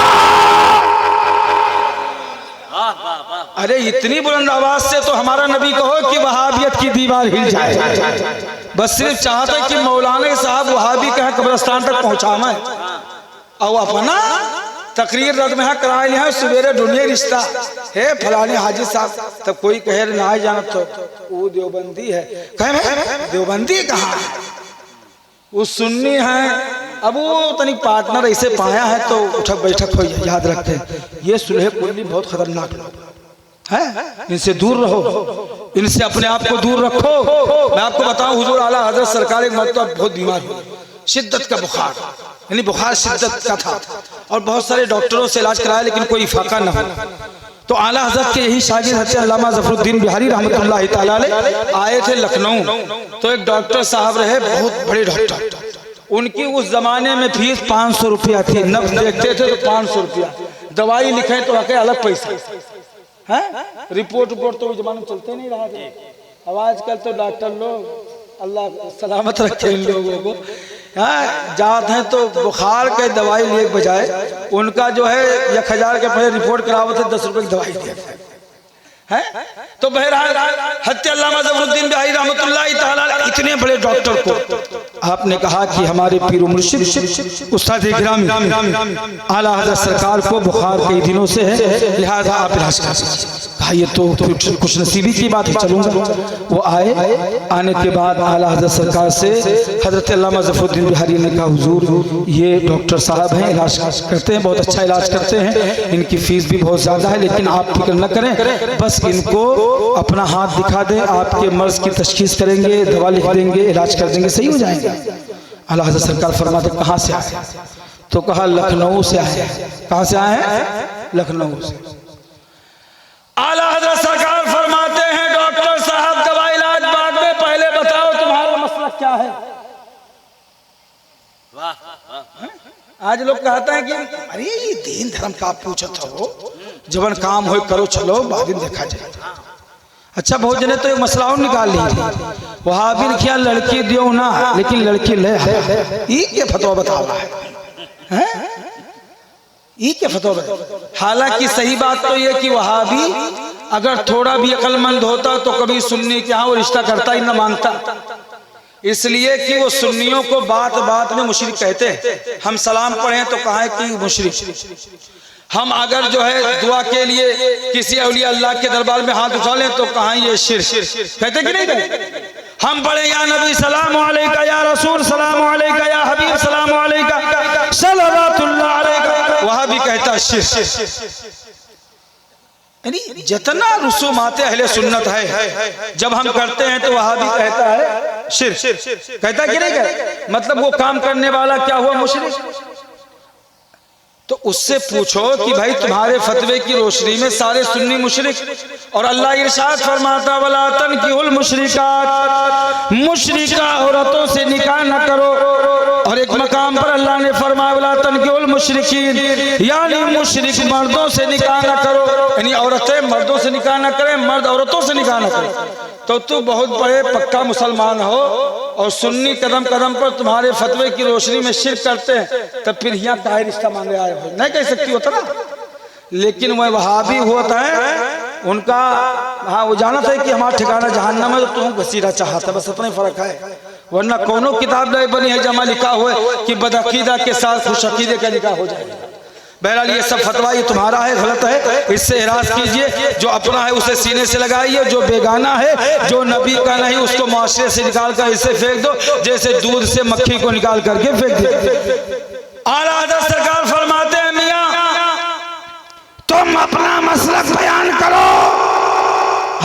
अरे इतनी बुलंद आवाज से तो हमारा नबी कहो कि वहाबियत की दीवार हिल जाए। बस सिर्फ चाहते कि मौलाना साहब वहाबी कहे कब्रिस्तान तक पहुंचावे और अपना तकरीर रद में करा लिया सवेरे ढूंढिए रिश्ता है फलाने हाजी साहब, तब कोई कहे ना जाना तो वो देवबंदी है, कहे देवबंदी कहाँ है, वो सुन्नी है। अब वो तनिक पार्टनर ऐसे पाया है तो उठक बैठक हो जाए। याद रखते हैं ये सुलह कुल्ली बहुत खतरनाक लोग है, इनसे दूर रहो, इनसे अपने आप को दूर रखो। मैं आपको बताऊं हुजूर आला हजरत सरकार एक मरतबा बहुत बीमार हुए, शिद्दत का बुखार, यानी बुखार शिद्दत का था और बहुत सारे डॉक्टरों से इलाज कराया लेकिन कोई फाका न हो। तो आला हजरत के यही शागिर्द हज़रत अल्लामा ज़फ़रुद्दीन बिहारी रहमतुल्लाह तआला अलैह आए थे लखनऊ। तो एक डॉक्टर साहब रहे, बहुत बड़े डॉक्टर, उनकी उस जमाने में फीस 500 रुपया थी, नब्ज देखते थे तो 500 रुपया, दवाई लिखे तो आके अलग पैसा है, रिपोर्ट तो उस जमाने में चलते नहीं रहा थे। अब आजकल तो डॉक्टर लोग अल्लाह सलामत रखे इन लोगों को, हाँ जाते हैं तो बुखार के दवाई लिए बजाय उनका जो है 1000 के पहले रिपोर्ट करावो थे 10 रुपए की दवाई दिया है। तो बहरहाल हज़रत अल्लामा ज़फ़रुद्दीन बिहारी रहमतुल्लाह तआला अलैह इतने बड़े डॉक्टर को आपने कहा कि हमारे पीर मुर्शिद उस्ताद इकरामी आला हज़रत सरकार को बुखार कई दिनों से है, लिहाजा आप इलाज कर कहा ये तो कुछ नसीबी की बात है, चलूंगा। वो आए, आने के बाद आला हज़रत सरकार से हज़रत अल्लामा ज़फ़रुद्दीन बिहारी ने कहा हुजूर ये डॉक्टर साहब हैं, इलाज करते हैं, बहुत अच्छा इलाज करते हैं, इनकी फीस भी बहुत ज़्यादा है लेकिन आप फिक्र न करें, बस इनको अपना हाथ दिखा दें, आपके मर्ज की तशखीस करेंगे, दवा लिख देंगे, इलाज कर देंगे, सही हो जाएंगे। आला हज़रत सरकार फरमाते कहाँ से आए? तो कहा लखनऊ से आए। कहाँ से आए हैं? लखनऊ से। आला हज़रत सरकार फरमाते हैं डॉक्टर साहब दवा इलाज बाद में, पहले बताओ तुम्हारा मसला क्या है। आज लोग कहते हैं कि अरे ये दीन धर्म का आप पूछत हो, जबन काम हो करो चलो बाद में देखा जाए। अच्छा बहुत जने तो एक मसला और निकाल ली, वहां भी लिखिया लड़की दियो ना लेकिन लड़की ले ये फतवा बतावा है, ये क्या फतवा। हालांकि सही बात तो ये कि वहाबी अगर थोड़ा भी अक्लमंद होता तो कभी सुन्नी के यहाँ वो रिश्ता करता ही न मांगता, इसलिए कि वो सुन्नियों को बात बात में मुशरिक कहते हैं। हम सलाम पढ़े तो कहा है कि मुशरिक, हम अगर जो है दुआ के लिए किसी औलिया अल्लाह के दरबार में हाथ उठा लें तो कहा ये शिर्क कहते कि नहीं कहते। हम पढ़े या नबी सलाम अलैका, या रसूल सलाम अलैका, या हबीब सलाम अलैका सल्लल्लाहु अलैका, वहां भी कहता शिर्क। यानी जितना रुसूमात अहले सुन्नत है जब हम करते हैं तो वहां भी कहता है शिर्क, कहता कि नहीं कहता, मतलब वो काम करने वाला क्या हुआ मुशरिक। तो उससे पूछो कि भाई तुम्हारे फतवे की रोशनी में सारे सुन्नी मुशरिक, और अल्लाह इरशाद फरमाता वला तनकिहुल मुशरिकात, मुशरिका औरतों से निकाह न करो, और एक मकाम पर अल्लाह ने फरमाया वला तनकिहुल मुशरिकीन, यानी मुशरिक मर्दों से निकाह न करो, यानी औरतें मर्दों से निकाह न करें, मर्द औरतों से निकाह न करें। तो तू बहुत बड़े पक्का मुसलमान हो और सुन्नी कदम कदम पर तुम्हारे फतवे की रोशनी में शिर्क करते हैं, तब फिर यहाँ काहे रिश्ता मांगे आए हो, नहीं कह सकती होता ना। लेकिन वह वहाबी होता है उनका, हाँ वो जाना था कि हमारा ठिकाना जहन्नम है, तो तुम घसीटा चाहता, बस अपने फर्क है, वरना कोनो किताब नहीं बनी है जमा लिखा हुआ है कि बदअकीदा के साथ खुश अकीदे का निकाह हो जाएगा। बहरहाल ये सब फतवा ये तुम्हारा है, गलत है, इससे इराज कीजिए। जो अपना है उसे सीने से लगाइए, जो बेगाना है जो नबी का नहीं उसको माशरे से निकाल कर इसे फेंक दो, जैसे दूध से मक्खी को निकाल करके फेंक दो। आला हज़रत सरकार फरमाते हैं मियां तुम अपना मसलक बयान करो।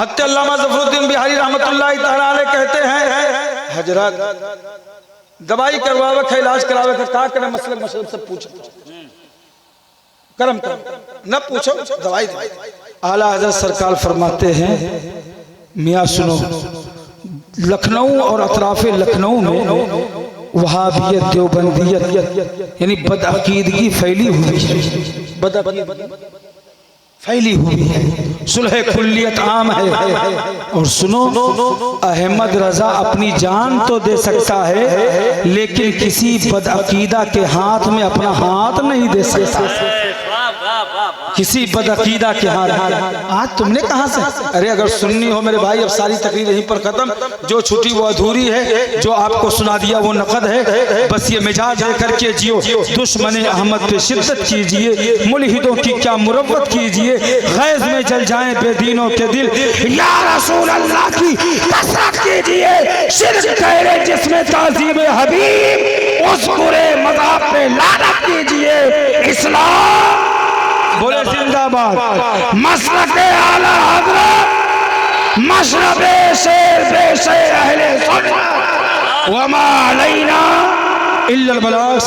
हज़रत अल्लामा ज़फ़रुद्दीन बिहारी रहमतुल्लाह तआला अलैह कहते हैं हजरत दवाई करवावे का इलाज करावे का करे मसलक मसलब सब पूछो करम न पूछो दवाई दे। आला हज़रत सरकार फरमाते हैं मियां सुनो, लखनऊ और अतराफे लखनऊ में वहाबियत देवबंदियत यानी बदअकीदगी फैली हुई है, बदअकीदगी फैली हुई है, सुलह कुल्लियत आम है। और सुनो, अहमद रजा अपनी जान तो दे सकता है लेकिन किसी बदअकीदा के हाथ में अपना हाथ नहीं दे सकता, किसी बदअकीदा के हाथ। आज तुमने कहां से, अरे अगर सुन्नी हो मेरे भाई, अब सारी तकरीर यहीं पर खत्म, जो छुट्टी वो अधूरी है, जो आपको सुना दिया वो नकद है। बस ये मिजाज लेकर के जियो, दुश्मन अहमद पे शिद्दत कीजिए, मुल्हिदों की क्या मुरव्वत कीजिए, गैज़ में जल जाएं बेदीनों के दिल, या रसूल अल्लाह की कसरत कीजिए, शिर्क करे जिसमें ताज़ीम हबीब, उस बुरे मज़हब पे लानत कीजिए। इस्लाम बोले जिंदाबाद, मसलके आला हज़रत, मशरबे शेर पेशे अहले सुन्नत, वमा अलैना इल्लल बलाग।